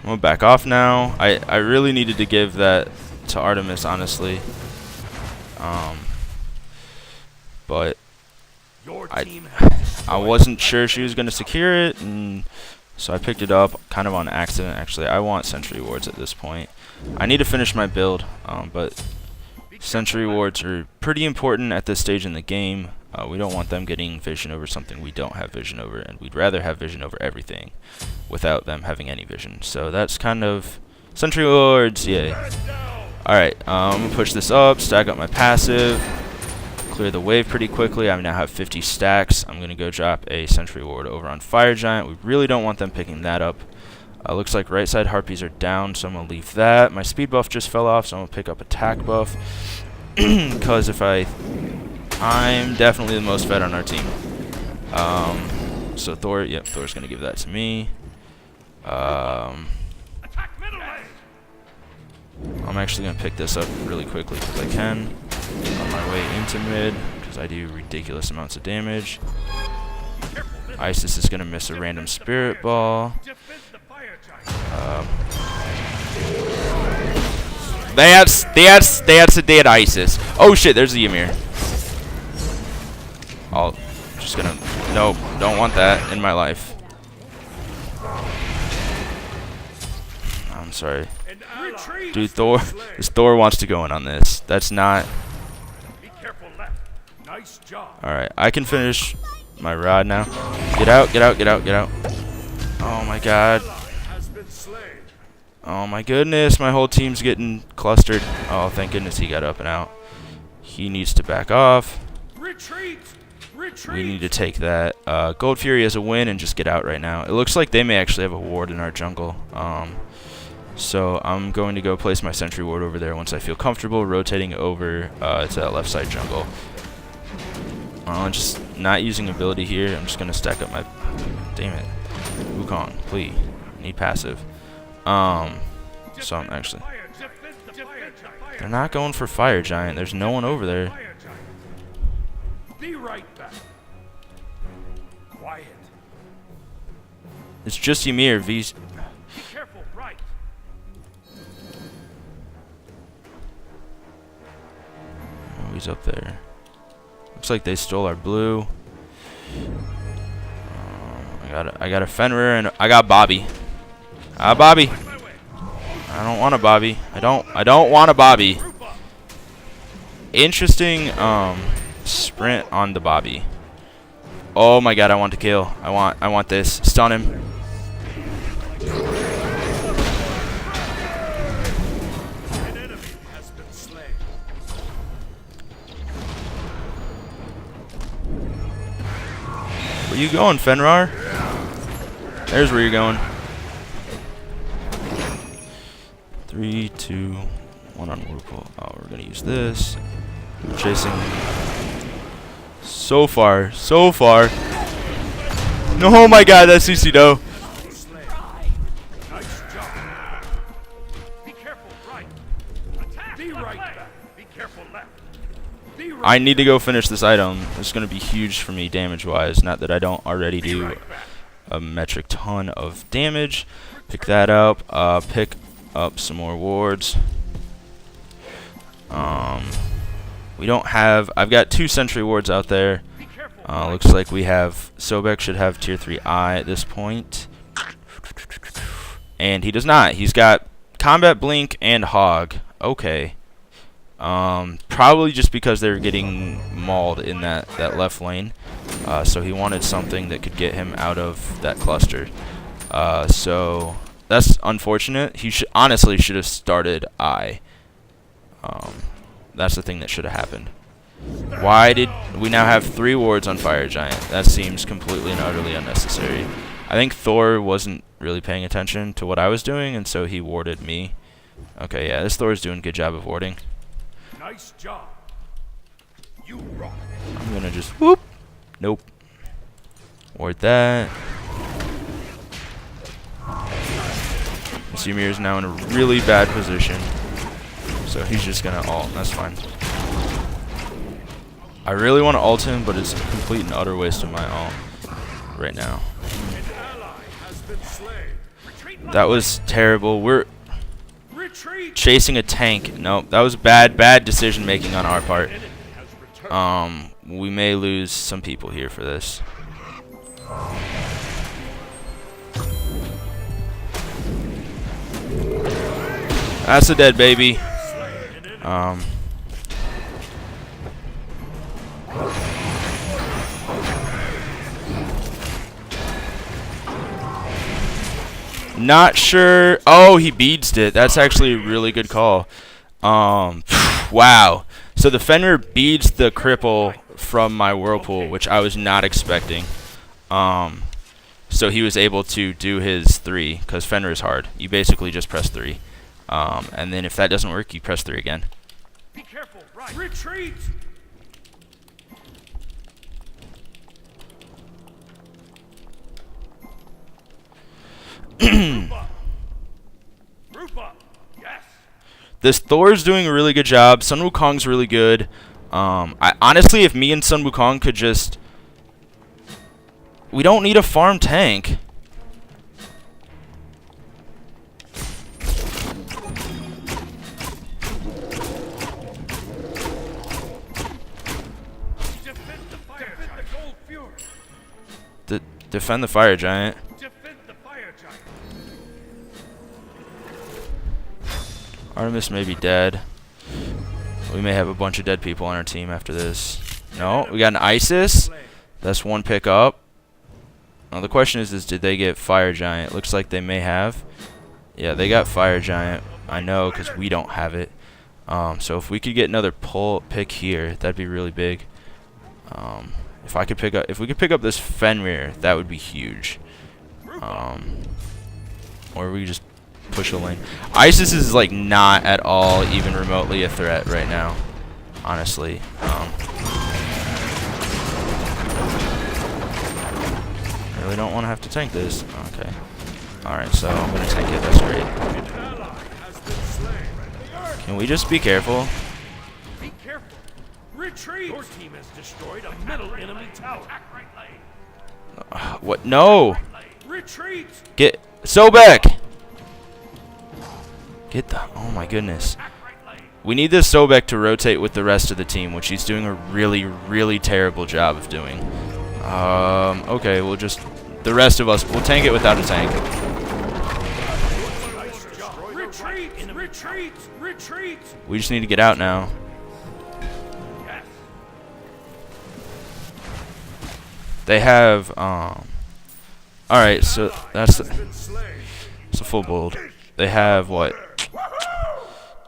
Speaker 1: I'm gonna back off now. I really needed to give that to Artemis, honestly. But I wasn't sure she was gonna secure it, and so I picked it up kind of on accident. Actually, I want sentry wards at this point. I need to finish my build, but sentry wards are pretty important at this stage in the game. We don't want them getting vision over something we don't have vision over, and we'd rather have vision over everything without them having any vision. So that's kind of sentry wards, yay. Alright, I'm going to push this up, stack up my passive, clear the wave pretty quickly. I now have 50 stacks. I'm going to go drop a sentry ward over on Fire Giant. We really don't want them picking that up. Looks like right side harpies are down, so I'm going to leave that. My speed buff just fell off, so I'm going to pick up attack buff. Because I'm definitely the most fed on our team. So Thor, yep, Thor's going to give that to me. I'm actually going to pick this up really quickly because I can. On my way into mid, because I do ridiculous amounts of damage. Isis is going to miss a random spirit ball. That's a dead Isis. Oh shit, there's the Ymir. Just gonna, nope, don't want that in my life. I'm sorry. Dude, Thor wants to go in on this. That's not. Alright, I can finish my rod now. Get out, get out, get out, get out. Oh my god. Oh my goodness, my whole team's getting clustered. Oh, thank goodness he got up and out. He needs to back off. We need to take that. Gold Fury as a win and just get out right now. It looks like they may actually have a ward in our jungle. So I'm going to go place my sentry ward over there once I feel comfortable rotating over to that left side jungle. Just not using ability here. I'm just going to stack up my... Damn it. Wukong, please. Need passive. So I'm actually... They're not going for Fire Giant. There's no one over there.
Speaker 2: Be right back. Quiet.
Speaker 1: It's just Ymir. V's.
Speaker 2: Be careful, right.
Speaker 1: Oh, he's up there. Looks like they stole our blue. I got a Fenrir and I got Bobby. Bobby. I don't want a Bobby. I don't want a Bobby. Interesting sprint on the Bobby. Oh my god, I want to kill. I want this. Stun him.
Speaker 2: An enemy has been slain.
Speaker 1: Where you going, Fenrir? There's where you're going. 3, 2, 1 on Whirlpool. Oh, we're gonna use this. I'm chasing. So far. No, oh my god, that's CC though.
Speaker 2: Nice job. Be careful, right. Attack. Be right back. Be careful, left. Be right.
Speaker 1: I need to go finish this item. It's gonna be huge for me damage-wise. Not that I don't already do a metric ton of damage. Pick that up. Pick up some more wards. We don't have. I've got 2 sentry wards out there. Looks like we have. Sobek should have tier 3 eye at this point, and he does not. He's got combat blink and hog. Okay. Probably just because they were getting mauled in that left lane. So he wanted something that could get him out of that cluster. So that's unfortunate. He honestly should have started eye. That's the thing that should have happened. Why did we now have 3 wards on Fire Giant? That seems completely and utterly unnecessary. I think Thor wasn't really paying attention to what I was doing, and so he warded me. Okay, yeah, this Thor's doing a good job of warding.
Speaker 2: Nice job. You rock.
Speaker 1: I'm gonna just whoop. Nope. Ward that. Ymir is now in a really bad position. So he's just gonna ult, that's fine. I really want to ult him, but it's a complete and utter waste of my ult right now.
Speaker 2: An ally has been slain. Retreat
Speaker 1: That was terrible. We're
Speaker 2: Retreat.
Speaker 1: chasing a tank. Nope, that was bad decision making on our part.
Speaker 2: Enemy has returned.
Speaker 1: We may lose some people here for this. That's a dead baby. Not sure. Oh, he beads it. That's actually a really good call. Wow. So the Fenrir beads the cripple from my whirlpool, which I was not expecting. So he was able to do his 3, because Fenrir is hard. You basically just press 3. And then if that doesn't work, you press 3 again.
Speaker 2: Be careful. Right. Retreat. Group up. Group up. Yes.
Speaker 1: This Thor's doing a really good job. Sun Wukong's really good. I honestly, if me and Sun Wukong could just... We don't need a farm tank.
Speaker 2: Defend the fire giant. The gold fury.
Speaker 1: Defend the fire giant.
Speaker 2: Defend the fire giant.
Speaker 1: Artemis may be dead. We may have a bunch of dead people on our team after this. No, we got an Isis. That's 1 pick up. Now the question is did they get fire giant? Looks like they may have. Yeah, they got fire giant. I know because we don't have it. So if we could get another pick here, that'd be really big. If we could pick up this Fenrir, that would be huge. Or we could just push a lane. Isis is like not at all even remotely a threat right now, honestly. Really don't want to have to tank this. Okay. Alright, so I'm gonna tank it. That's great.
Speaker 2: An ally has been slain.
Speaker 1: Can we just be careful?
Speaker 2: Be careful. Retreat. Your team has destroyed a middle enemy tower. Right lane.
Speaker 1: What? No!
Speaker 2: Retreat.
Speaker 1: Get Sobek! Get the... Oh my goodness.
Speaker 2: Right lane.
Speaker 1: We need this Sobek to rotate with the rest of the team, which he's doing a really terrible job of doing. Okay, we'll just... The rest of us, we'll tank it without a tank.
Speaker 2: Retreat. Retreat. Retreat.
Speaker 1: We just need to get out now.
Speaker 2: Yes.
Speaker 1: They have, Alright, so that's it's a full build. They have, what?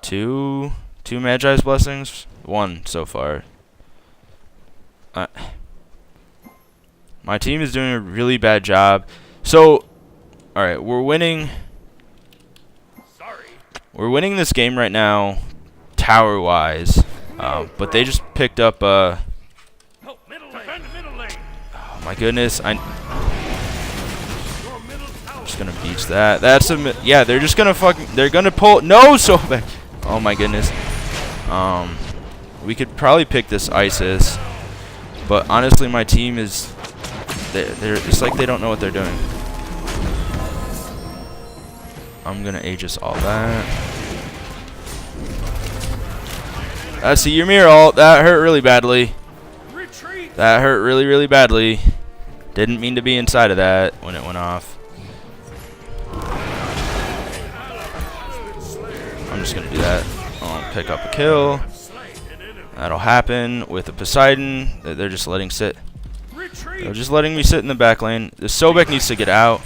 Speaker 1: Two Magi's Blessings? 1 so far. My team is doing a really bad job. So, alright, we're winning.
Speaker 2: Sorry.
Speaker 1: We're winning this game right now, tower-wise. But they just picked up,
Speaker 2: Help middle lane. Defend middle lane.
Speaker 1: oh my goodness,
Speaker 2: Your middle tower.
Speaker 1: just gonna beach that. That's a yeah. They're just gonna they're gonna pull. No, so back. Oh my goodness. We could probably pick this Isis, but honestly, my team is. They're it's like they don't know what they're doing. I'm gonna Aegis all that. That's a Ymir ult. That hurt really badly.
Speaker 2: Retreat.
Speaker 1: That hurt really badly. Didn't mean to be inside of that when it went off. I'm just gonna do that. I'll pick up a kill. That'll happen with the Poseidon. They're just letting sit. They're just letting me sit in the back lane. The Sobek needs to get out.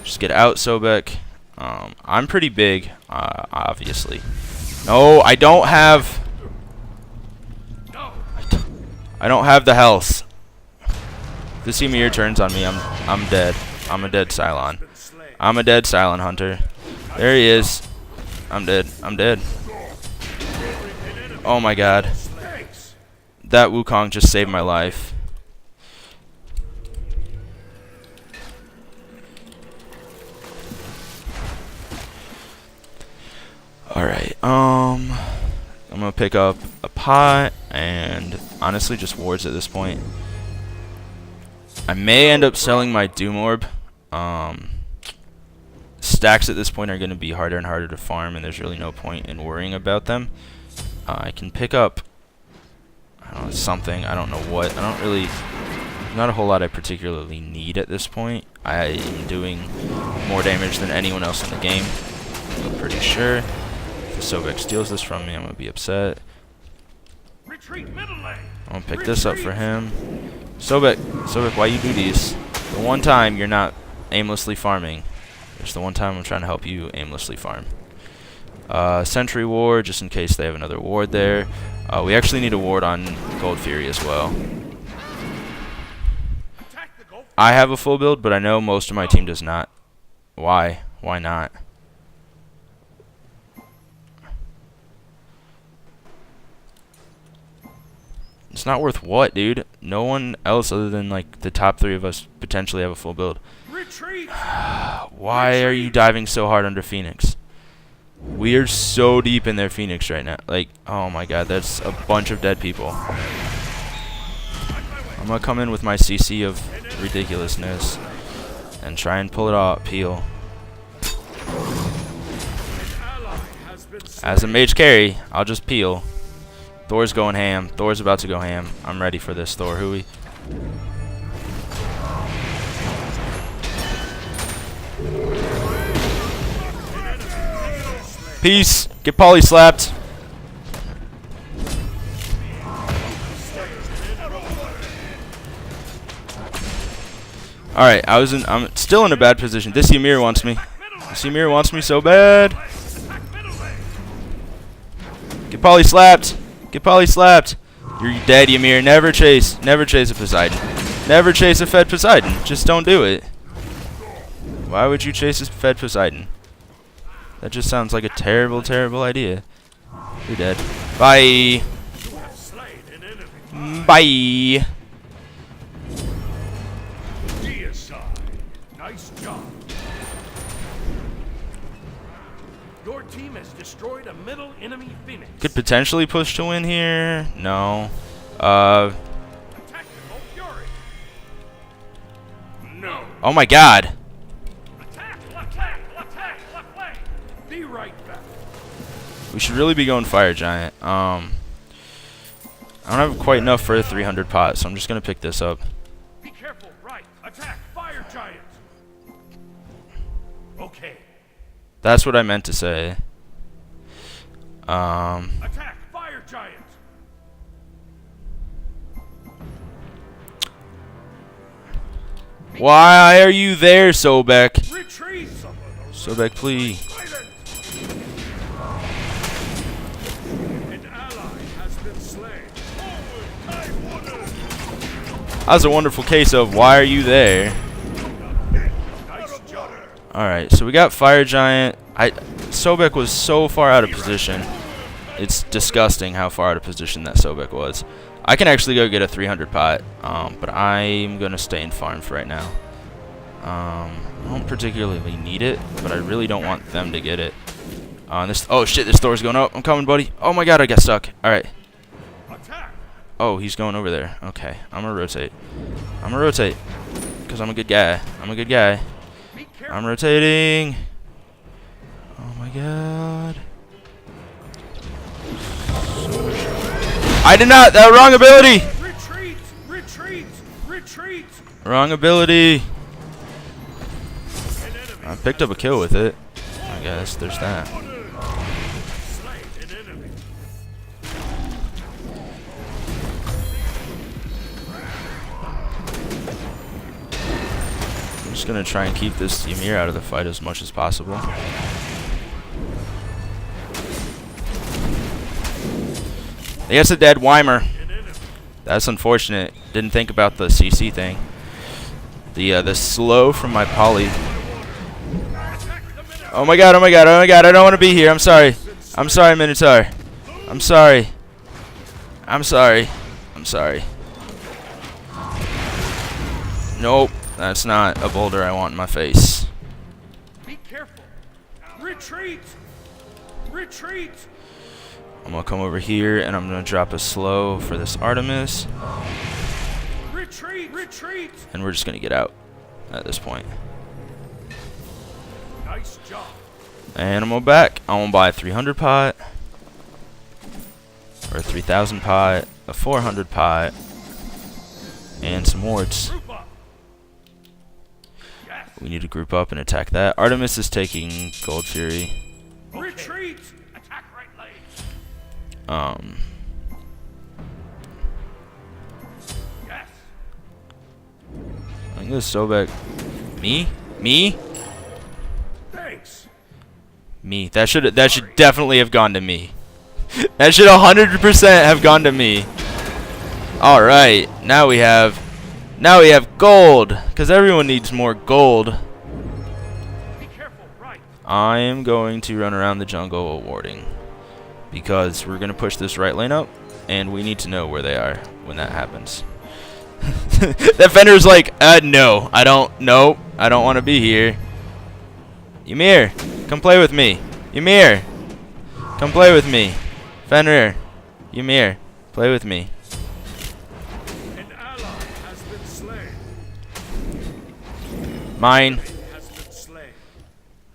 Speaker 1: Just get out, Sobek. I'm pretty big, obviously. No, I don't have. I don't have the health. If this Ymir turns on me, I'm dead. I'm a dead Cylon. I'm a dead Cylon hunter. There he is. I'm dead. I'm dead. Oh my god. That Wukong just saved my life. Alright, I'm gonna pick up a pot and honestly just wards at this point. I may end up selling my Doom Orb. stacks at this point are going to be harder and harder to farm, and there's really no point in worrying about them. I can pick up, I don't know, something. I don't know what. I don't really, not a whole lot I particularly need at this point. I am doing more damage than anyone else in the game, I'm pretty sure. If the Sobek steals this from me, I'm going to be upset.
Speaker 2: Retreat middle lane.
Speaker 1: I'm going to pick this up for him. Sobek, why you do these? The one time you're not aimlessly farming. It's the one time I'm trying to help you aimlessly farm. Sentry ward, just in case they have another ward there. We actually need a ward on Gold Fury as well. I have a full build, but I know most of my team does not. Why? Why not? It's not worth what, dude? No one else other than like the top 3 of us potentially have a full build.
Speaker 2: Retreat.
Speaker 1: Why are you diving so hard under Phoenix? We are so deep in their Phoenix right now. Like, oh my god, that's a bunch of dead people. I'm gonna come in with my CC of ridiculousness and try and pull it off. Peel. As a mage carry, I'll just peel. Thor's going ham. Thor's about to go ham. I'm ready for this, Thor. Hooey. Peace. Get poly slapped. Alright, I'm still in a bad position. This Ymir wants me. This Ymir wants me so bad. Get poly slapped. Get poly slapped. You're dead, Ymir. Never chase. Never chase a Poseidon. Never chase a fed Poseidon. Just don't do it. Why would you chase a fed Poseidon? That just sounds like a terrible, terrible idea. You're dead. Bye. Bye.
Speaker 2: Nice job. Your team has destroyed a middle enemy Phoenix.
Speaker 1: Could potentially push to win here. No.
Speaker 2: Attack the Gold Fury. No.
Speaker 1: Oh my god.
Speaker 2: Attack, left lane. Be right back.
Speaker 1: We should really be going Fire Giant. I don't have quite enough for a 300 pot, so I'm just gonna pick this up.
Speaker 2: Be careful, right. Attack Fire Giant. Okay.
Speaker 1: That's what I meant to say.
Speaker 2: Attack Fire Giant.
Speaker 1: Why are you there, Sobek?
Speaker 2: Retreat.
Speaker 1: Sobek, please.
Speaker 2: An ally has been slain.
Speaker 1: That was a wonderful case of why are you there?
Speaker 2: Nice job.
Speaker 1: Alright, so we got Fire Giant. Sobek was so far out of position. It's disgusting how far out of position that Sobek was. I can actually go get a 300 pot, but I'm going to stay in farm for right now. I don't particularly need it, but I really don't want them to get it. Oh shit, this Thor's going up. I'm coming, buddy. Oh my god, I got stuck. Alright. Oh, he's going over there. Okay, I'm going to rotate. I'm going to rotate, because I'm a good guy. I'm a good guy. I'm rotating. Oh my god. I did not. That wrong ability.
Speaker 2: Retreat! Retreat! Retreat!
Speaker 1: Wrong ability. I picked up a kill with it. I guess there's that. I'm just gonna try and keep this Ymir out of the fight as much as possible. Yes, a dead Weimer. That's unfortunate. Didn't think about the CC thing. The slow from my poly. Oh my god, oh my god, oh my god, I don't want to be here. I'm sorry. I'm sorry, Minotaur. I'm sorry. I'm sorry. I'm sorry. Nope, that's not a boulder I want in my face.
Speaker 2: Be careful. Retreat! Retreat!
Speaker 1: I'm gonna come over here and I'm gonna drop a slow for this Artemis.
Speaker 2: Retreat! Retreat!
Speaker 1: And we're just gonna get out at this point.
Speaker 2: Nice job.
Speaker 1: Animal back. I want to buy a 300 pot. Or a 3,000 pot. A 400 pot. And some wards.
Speaker 2: Group up. Yes.
Speaker 1: We need to group up and attack that. Artemis is taking Gold Fury.
Speaker 2: Retreat. Attack right lane. Yes.
Speaker 1: I think this is so bad. Me?
Speaker 2: Thanks.
Speaker 1: Me. That should definitely have gone to me. That should 100% have gone to me. All right. Now we have gold, cuz everyone needs more gold.
Speaker 2: Be careful, right.
Speaker 1: I am going to run around the jungle awarding because we're going to push this right lane up and we need to know where they are when that happens. That Fenrir's like, no, I don't want to be here. Ymir, come play with me. Ymir, come play with me. Fenrir, Ymir, play with me.
Speaker 2: An ally has been slain.
Speaker 1: Mine.
Speaker 2: Has been slain.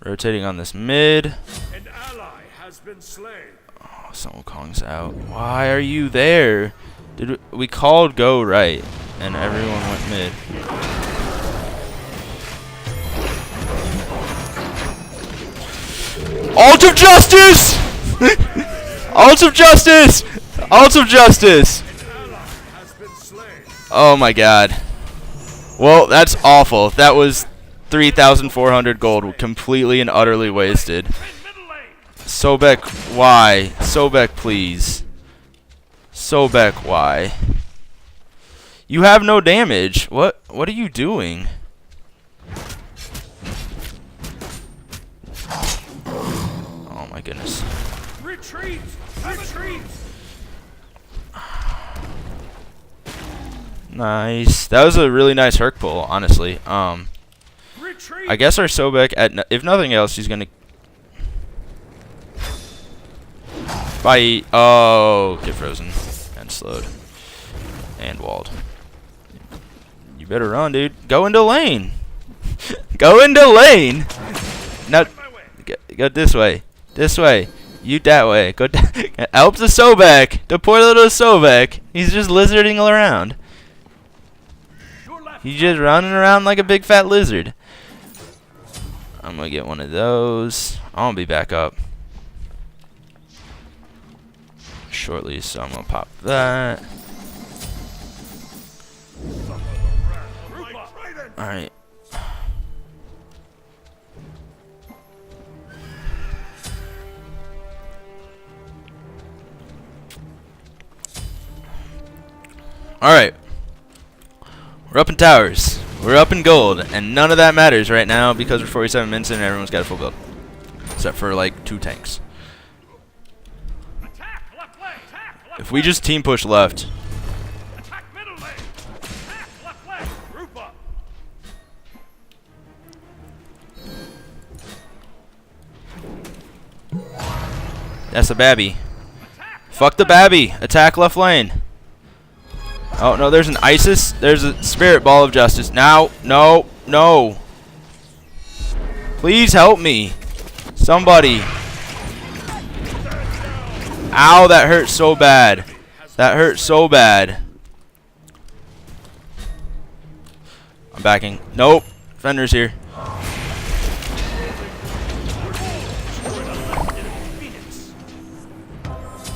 Speaker 1: Rotating on this mid.
Speaker 2: An ally has been slain.
Speaker 1: Oh, Sun Wukong's out. Why are you there? We called go right, and everyone went mid. Ult of Justice! Ult of Justice! Ult of Justice!
Speaker 2: An ally has been slain.
Speaker 1: Oh my god. Well, that's awful. That was 3,400 gold completely and utterly wasted.
Speaker 2: Middle lane.
Speaker 1: Sobek, why? Sobek, please. Sobek, why? You have no damage. What are you doing? Oh my goodness.
Speaker 2: Retreat. Retreat.
Speaker 1: Nice. That was a really nice Herc pull, honestly.
Speaker 2: Retreat.
Speaker 1: I guess our Sobek, if nothing else, she's gonna. Bye. Oh, get frozen and slowed and walled. You better run, dude. Go into lane. Go into lane. Now, go this way. This way. You that way. Go. Help the Sobek. The poor little Sobek. He's just lizarding around.
Speaker 2: Your left.
Speaker 1: He's just running around like a big fat lizard. I'm gonna get one of those. I'm gonna be back up shortly, so I'm gonna pop that.
Speaker 2: Group up.
Speaker 1: Alright. Alright. We're up in towers. We're up in gold. And none of that matters right now because we're 47 minutes in and everyone's got a full build. Except for like 2 tanks.
Speaker 2: Attack left lane. Attack left
Speaker 1: If we just team push left.
Speaker 2: Attack middle lane. Attack left lane. Group up.
Speaker 1: That's a babby. Fuck the babby. Attack left lane. Oh, no, there's an Isis. There's a Spirit Ball of Justice. Now, no, no. Please help me. Somebody. Ow, that hurt so bad. That hurt so bad. I'm backing. Nope. Fenrir's here.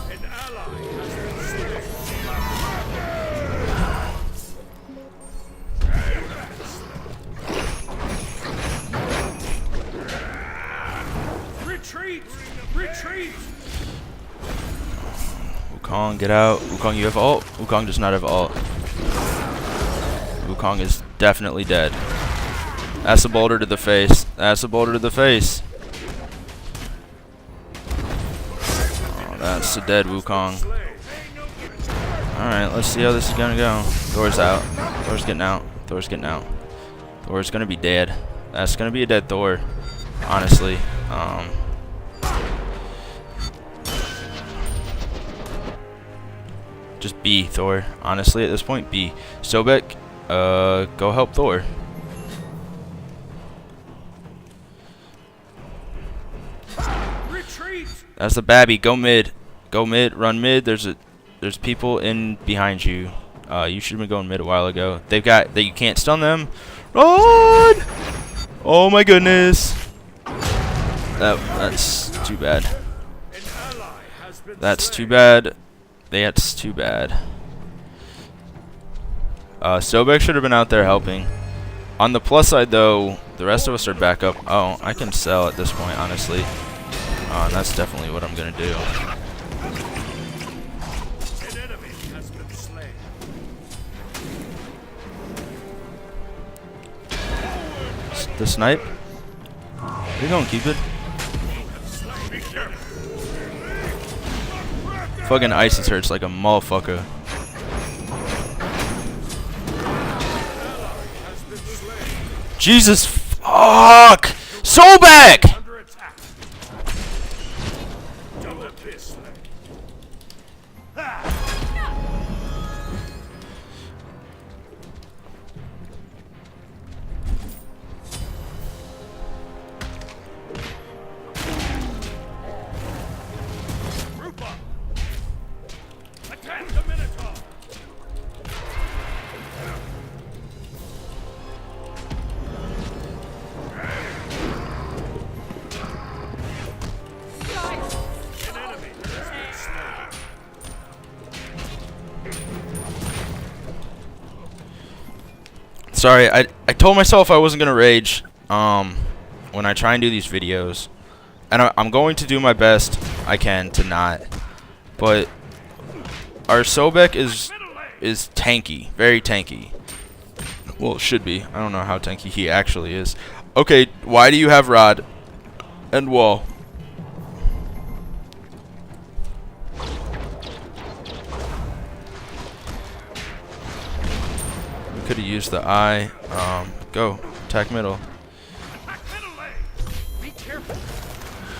Speaker 2: An ally has been slain. Retreat! Retreat!
Speaker 1: Wukong, get out. Wukong, you have ult? Wukong does not have ult. Wukong is definitely dead. That's a boulder to the face. That's a boulder to the face. Oh, that's a dead Wukong. Alright, let's see how this is gonna go. Thor's out. Thor's getting out. Thor's getting out. Thor's gonna be dead. That's gonna be a dead Thor. Honestly. Just B, Thor. Honestly, at this point, B. Sobek, go help Thor. That's the babby. Go mid. Go mid. Run mid. There's people in behind you. You should have been going mid a while ago. They've got that. You can't stun them. Run! Oh my goodness. That's too bad. That's too bad. That's too bad. Sobek should have been out there helping. On the plus side, though, the rest of us are back up. Oh, I can sell at this point, honestly. And that's definitely what I'm gonna do.
Speaker 2: An enemy has been slain.
Speaker 1: The snipe. Where you going, Cupid?
Speaker 2: Be careful.
Speaker 1: Fucking Isis hurts like a motherfucker. Jesus fuck! Sobek!
Speaker 2: Under attack. Don't appear slain. Group up. Attack the Minotaur. An enemy has been slain.
Speaker 1: Sorry, I told myself I wasn't gonna rage when I try and do these videos, and I'm going to do my best I can to not. But our Sobek is tanky, very tanky. Well, it should be. I don't know how tanky he actually is. Okay, why do you have Rod and Wall? We could have used the eye. Go attack middle.
Speaker 2: Attack middle lane. Be careful.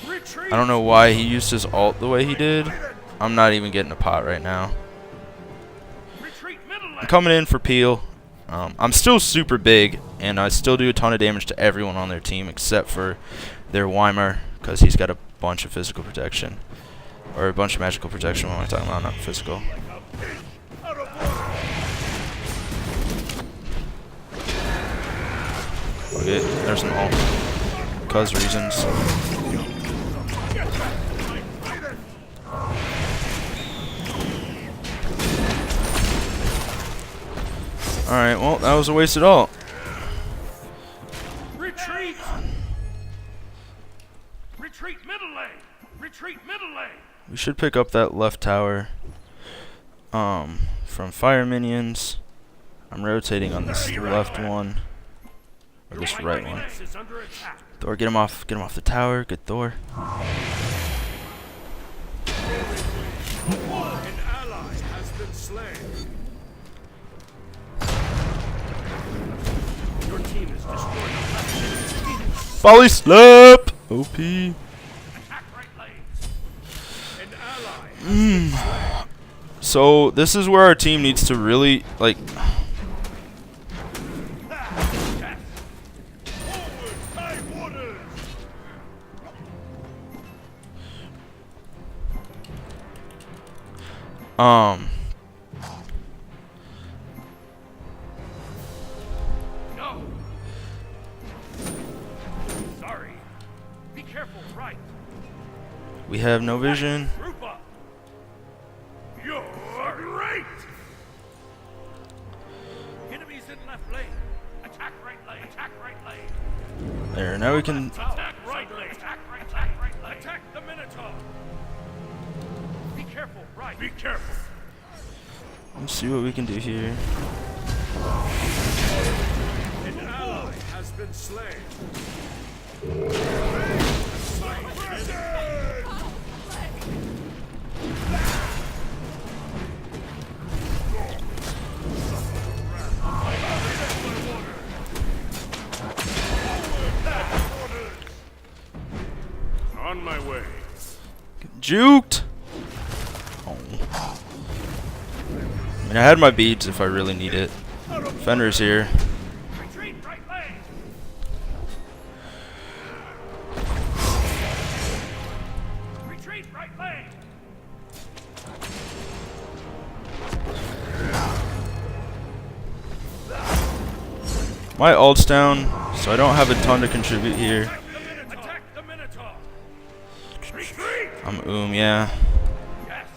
Speaker 2: Retreat.
Speaker 1: I don't know why he used his ult the way he did. I'm not even getting a pot right now.
Speaker 2: Retreat middle lane.
Speaker 1: I'm coming in for Peel. I'm still super big, and I still do a ton of damage to everyone on their team except for their Weimar, because he's got a bunch of physical protection. Or a bunch of magical protection. What am I talking about? Not physical. Okay, there's an ult. Because reasons. Alright, well, that was a wasted ult.
Speaker 2: Retreat. Retreat middle lane. Retreat middle lane.
Speaker 1: We should pick up that left tower from fire minions. I'm rotating on this left one. Or this right one.
Speaker 2: Is under attack.
Speaker 1: Thor, get him off the tower. Good Thor.
Speaker 2: An ally has been slain. Your team has destroyed the left.
Speaker 1: Volley slap! OP.
Speaker 2: Attack right lane. An ally has been slain.
Speaker 1: So this is where our team needs to really like.
Speaker 2: Death. Forward, high waters. No. Sorry. Be careful, right.
Speaker 1: We have no vision.
Speaker 2: Group up. You're great. Enemies in left lane. Attack right lane. Attack right lane.
Speaker 1: There, now we can.
Speaker 2: Attack right lane. Attack right lane. Attack the Minotaur. Be careful, right. Be careful.
Speaker 1: Let's see what we can do here.
Speaker 2: An ally has been slain. On my way.
Speaker 1: Juked. Oh. I mean, I had my beads if I really need it. Fenrir's here.
Speaker 2: Retreat right lane. Retreat
Speaker 1: My ult's down, so I don't have a ton to contribute here.
Speaker 2: Attack the Minotaur! Retreat!
Speaker 1: Yeah.
Speaker 2: Yes.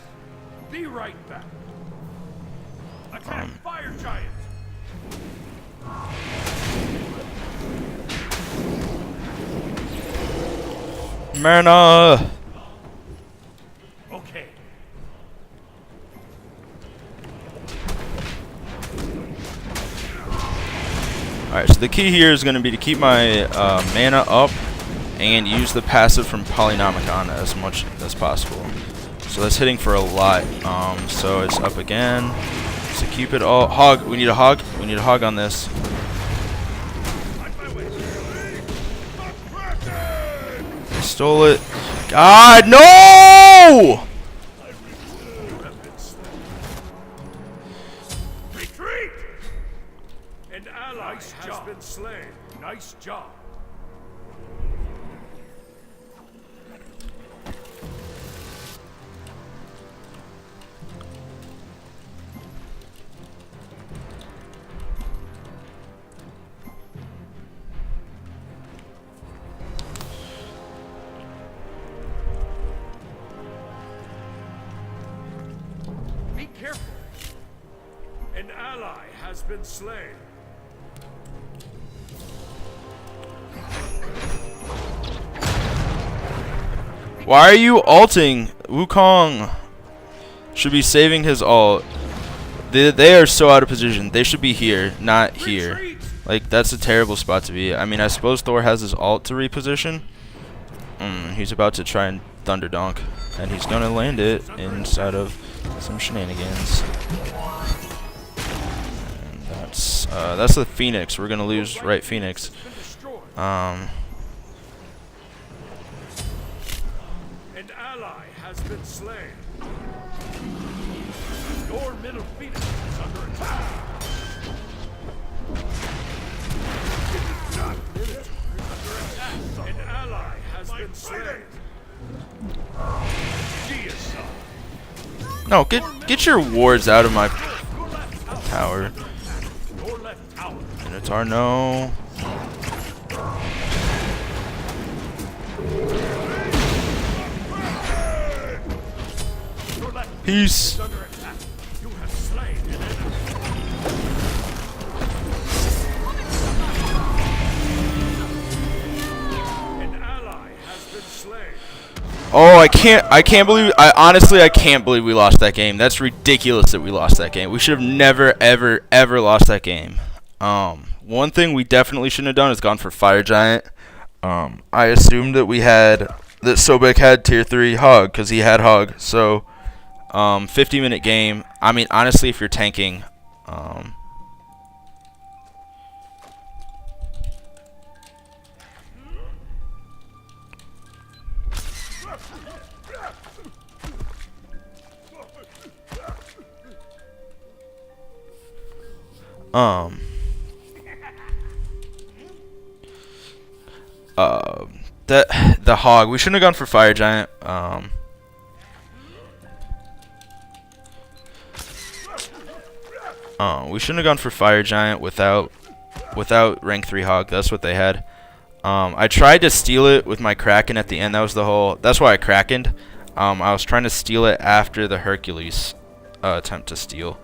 Speaker 2: Be right back. Attack fire giants!
Speaker 1: Mana!
Speaker 2: Okay.
Speaker 1: Alright, so the key here is going to be to keep my mana up and use the passive from Polynomicon as much as possible. So that's hitting for a lot. So it's up again. So keep it all. Hog. We need a hog. We need a hog on this. I stole it. God, no!
Speaker 2: Retreat! An ally has been slain. Nice job. Be careful. An ally has been slain.
Speaker 1: Why are you ulting? Wukong should be saving his ult. They are so out of position. They should be here, not here.
Speaker 2: Retreat!
Speaker 1: Like, that's a terrible spot to be. I mean, I suppose Thor has his ult to reposition. He's about to try and Thunder Donk, and he's gonna land it inside of some shenanigans. And that's the Phoenix. We're gonna lose right Phoenix.
Speaker 2: An ally has been slain. Your middle Phoenix is under attack. An ally has been slain. Deicide.
Speaker 1: No, get your wards out of my tower.
Speaker 2: Your left tower.
Speaker 1: Minotaur, no.
Speaker 2: Your left
Speaker 1: Peace.
Speaker 2: is under attack. You have slain an enemy. An ally has been slain.
Speaker 1: Oh, I can't believe, honestly, I can't believe we lost that game. That's ridiculous that we lost that game. We should have never, ever, ever lost that game. One thing we definitely shouldn't have done is gone for Fire Giant. I assumed that that Sobek had tier 3 Hog, because he had Hog. So, 50-minute game. I mean, honestly, if you're tanking, the Hog, we shouldn't have gone for Fire Giant. We shouldn't have gone for Fire Giant without rank 3 Hog. That's what they had. I tried to steal it with my Kraken at the end. That's why I Krakened. I was trying to steal it after the Hercules attempt to steal.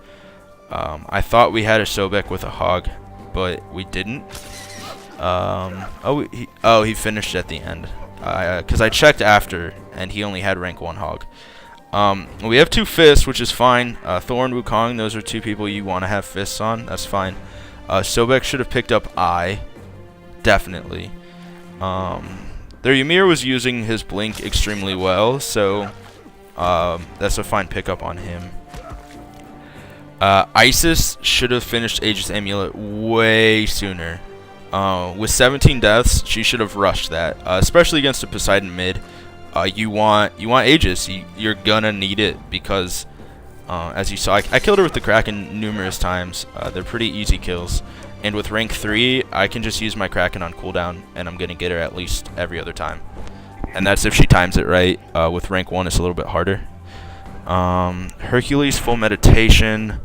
Speaker 1: I thought we had a Sobek with a Hog, but we didn't. He finished at the end. Because I checked after, and he only had rank 1 Hog. We have 2 fists, which is fine. Thor and Wukong, those are 2 people you want to have fists on. That's fine. Sobek should have picked up Eye. Definitely. Their Ymir was using his blink extremely well, so that's a fine pickup on him. Isis should have finished Aegis Amulet way sooner. With 17 deaths, she should have rushed that, especially against a Poseidon mid. You want Aegis. You're gonna need it because, as you saw, I killed her with the Kraken numerous times. They're pretty easy kills. And with rank 3, I can just use my Kraken on cooldown, and I'm gonna get her at least every other time. And that's if she times it right. With rank 1, it's a little bit harder. Hercules full meditation.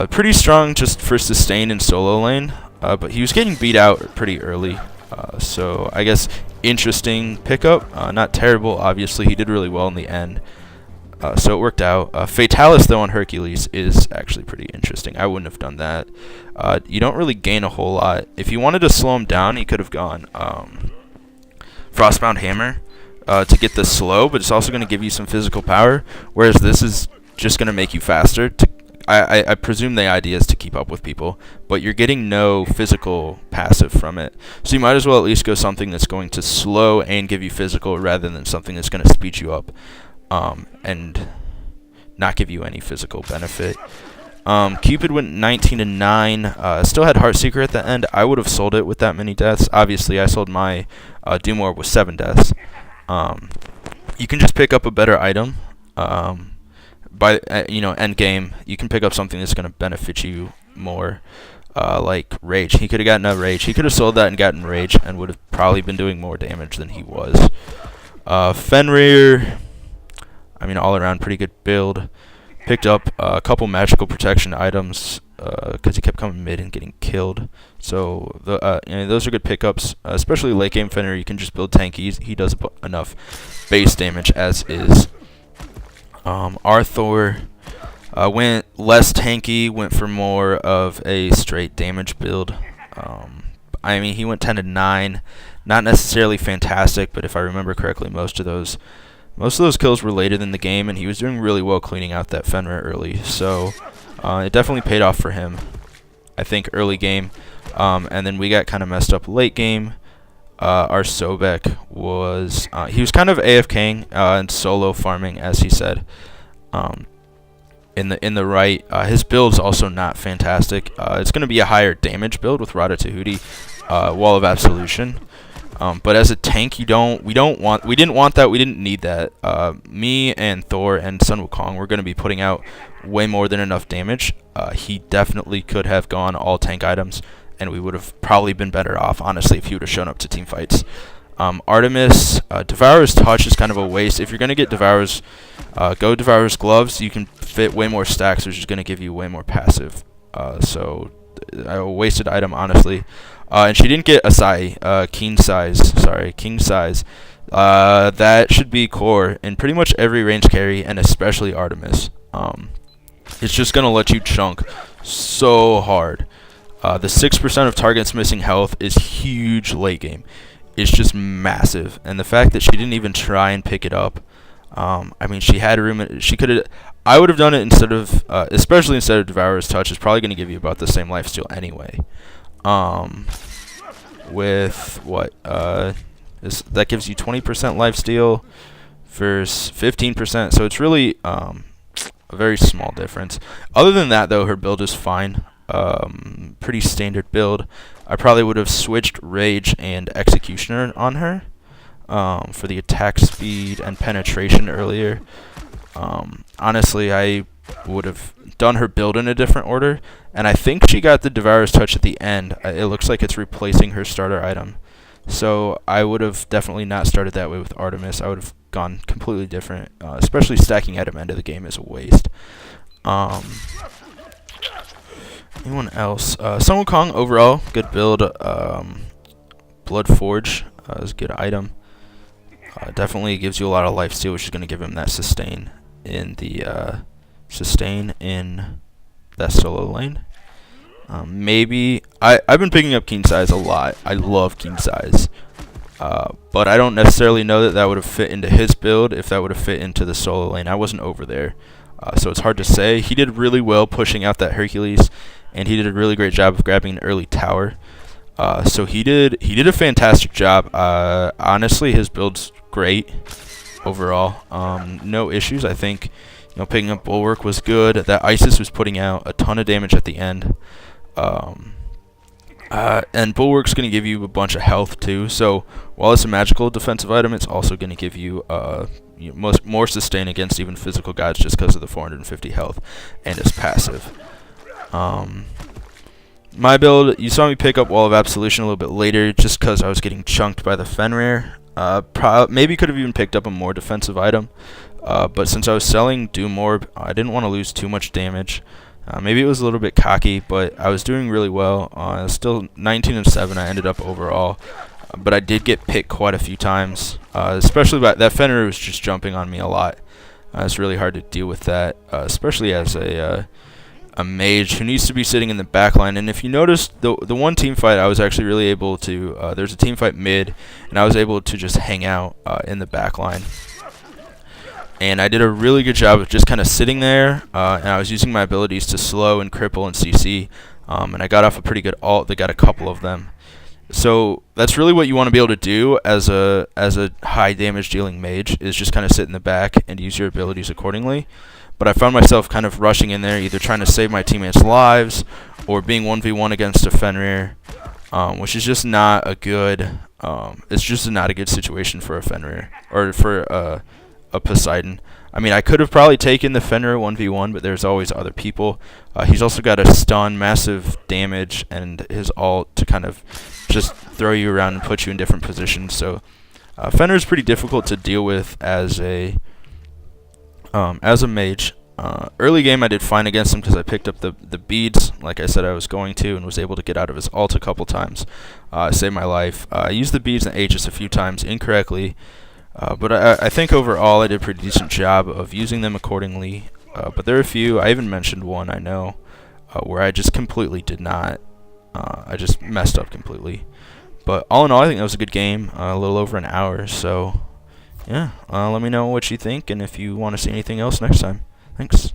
Speaker 1: Pretty strong just for sustain and solo lane. but he was getting beat out pretty early. So I guess interesting pickup. Not terrible, obviously. He did really well in the end. So it worked out. Fatalis, though, on Hercules is actually pretty interesting. I wouldn't have done that. You don't really gain a whole lot. If you wanted to slow him down, he could have gone Frostbound Hammer to get the slow, but it's also going to give you some physical power, whereas this is just going to make you faster. I presume the idea is to keep up with people, but you're getting no physical passive from it. So you might as well at least go something that's going to slow and give you physical rather than something that's going to speed you up. And not give you any physical benefit. Cupid went 19-9. Still had Heartseeker at the end. I would have sold it with that many deaths. Obviously, I sold my Doom Orb with 7 deaths. You can just pick up a better item. By end game, you can pick up something that's going to benefit you more. Like Rage. He could have gotten a Rage. He could have sold that and gotten Rage and would have probably been doing more damage than he was. Fenrir. I mean, all around pretty good build. Picked up a couple magical protection items because he kept coming mid and getting killed. So those are good pickups, especially late game Fenrir. You can just build tanky. He does enough base damage as is. Arthur went less tanky, went for more of a straight damage build. I mean, he went 10-9, not necessarily fantastic, but if I remember correctly, most of those kills were later in the game, and he was doing really well cleaning out that Fenrir early. So it definitely paid off for him, I think, early game. And then we got kind of messed up late game. Our Sobek was he was kind of AFKing and solo farming, as he said. In the right, his build's also not fantastic. It's going to be a higher damage build with Rada Tahuti, Wall of Absolution. But as a tank, we didn't want that. We didn't need that. Me and Thor and Sun Wukong were going to be putting out way more than enough damage. He definitely could have gone all tank items, and we would have probably been better off, honestly, if he would have shown up to team fights. Artemis, Devourer's Touch is kind of a waste. If you're going to get Devourer's, go Devourer's Gloves. You can fit way more stacks, which is going to give you way more passive. So a wasted item, honestly. And she didn't get Asai, King Size. That should be core in pretty much every range carry, and especially Artemis. It's just going to let you chunk so hard. The 6% of targets missing health is huge late game. It's just massive. And the fact that she didn't even try and pick it up, I mean, she had room. She could have. I would have done it instead of, especially instead of Devourer's Touch. It's probably going to give you about the same lifesteal anyway. With what? That gives you 20% lifesteal versus 15%. So it's really a very small difference. Other than that, though, her build is fine. Pretty standard build. I probably would have switched Rage and Executioner on her for the attack speed and penetration earlier. Honestly, I would have done her build in a different order, and I think she got the Devourer's Touch at the end. It looks like it's replacing her starter item. So I would have definitely not started that way with Artemis. I would have gone completely different, especially stacking item end of the game is a waste. Anyone else? Sun Wukong overall, good build. Bloodforge is a good item. Definitely gives you a lot of lifesteal, which is going to give him that sustain in that solo lane. Maybe I've been picking up King Size a lot. I love King Size, but I don't necessarily know that would have fit into his build if that would have fit into the solo lane. I wasn't over there, so it's hard to say. He did really well pushing out that Hercules, and he did a really great job of grabbing an early tower. So he did a fantastic job. Honestly, his build's great overall. No issues. I think picking up Bulwark was good. That Isis was putting out a ton of damage at the end. And Bulwark's going to give you a bunch of health too. So while it's a magical defensive item, it's also going to give you more sustain against even physical guys just because of the 450 health and its passive. My build, you saw me pick up Wall of Absolution a little bit later just because I was getting chunked by the Fenrir. Maybe could have even picked up a more defensive item. But since I was selling Doom Orb, I didn't want to lose too much damage. Maybe it was a little bit cocky, but I was doing really well. Still 19-7. I ended up overall, but I did get picked quite a few times. Especially that Fenrir was just jumping on me a lot. It's really hard to deal with that, especially as a mage who needs to be sitting in the back line. And if you notice, the one team fight, I was actually really able to. There's a team fight mid, and I was able to just hang out in the back line. And I did a really good job of just kind of sitting there, and I was using my abilities to slow and cripple and CC, and I got off a pretty good ult. They got a couple of them. So that's really what you want to be able to do as a high damage dealing mage, is just kind of sit in the back and use your abilities accordingly. But I found myself kind of rushing in there, either trying to save my teammates' lives or being 1v1 against a Fenrir, which is just not a good. It's just not a good situation for a Fenrir or for a Poseidon. I mean, I could have probably taken the Fenrir 1v1, but there's always other people. He's also got a stun, massive damage, and his ult to kind of just throw you around and put you in different positions. So Fenrir is pretty difficult to deal with as a mage. Early game I did fine against him because I picked up the beads, like I said I was going to, and was able to get out of his ult a couple times, save my life. I used the beads and Aegis a few times incorrectly. But I think overall I did a pretty decent job of using them accordingly. But there are a few, I even mentioned one I know, where I just completely did not, I just messed up completely. But all in all, I think that was a good game, a little over an hour, so yeah, let me know what you think and if you want to see anything else next time. Thanks.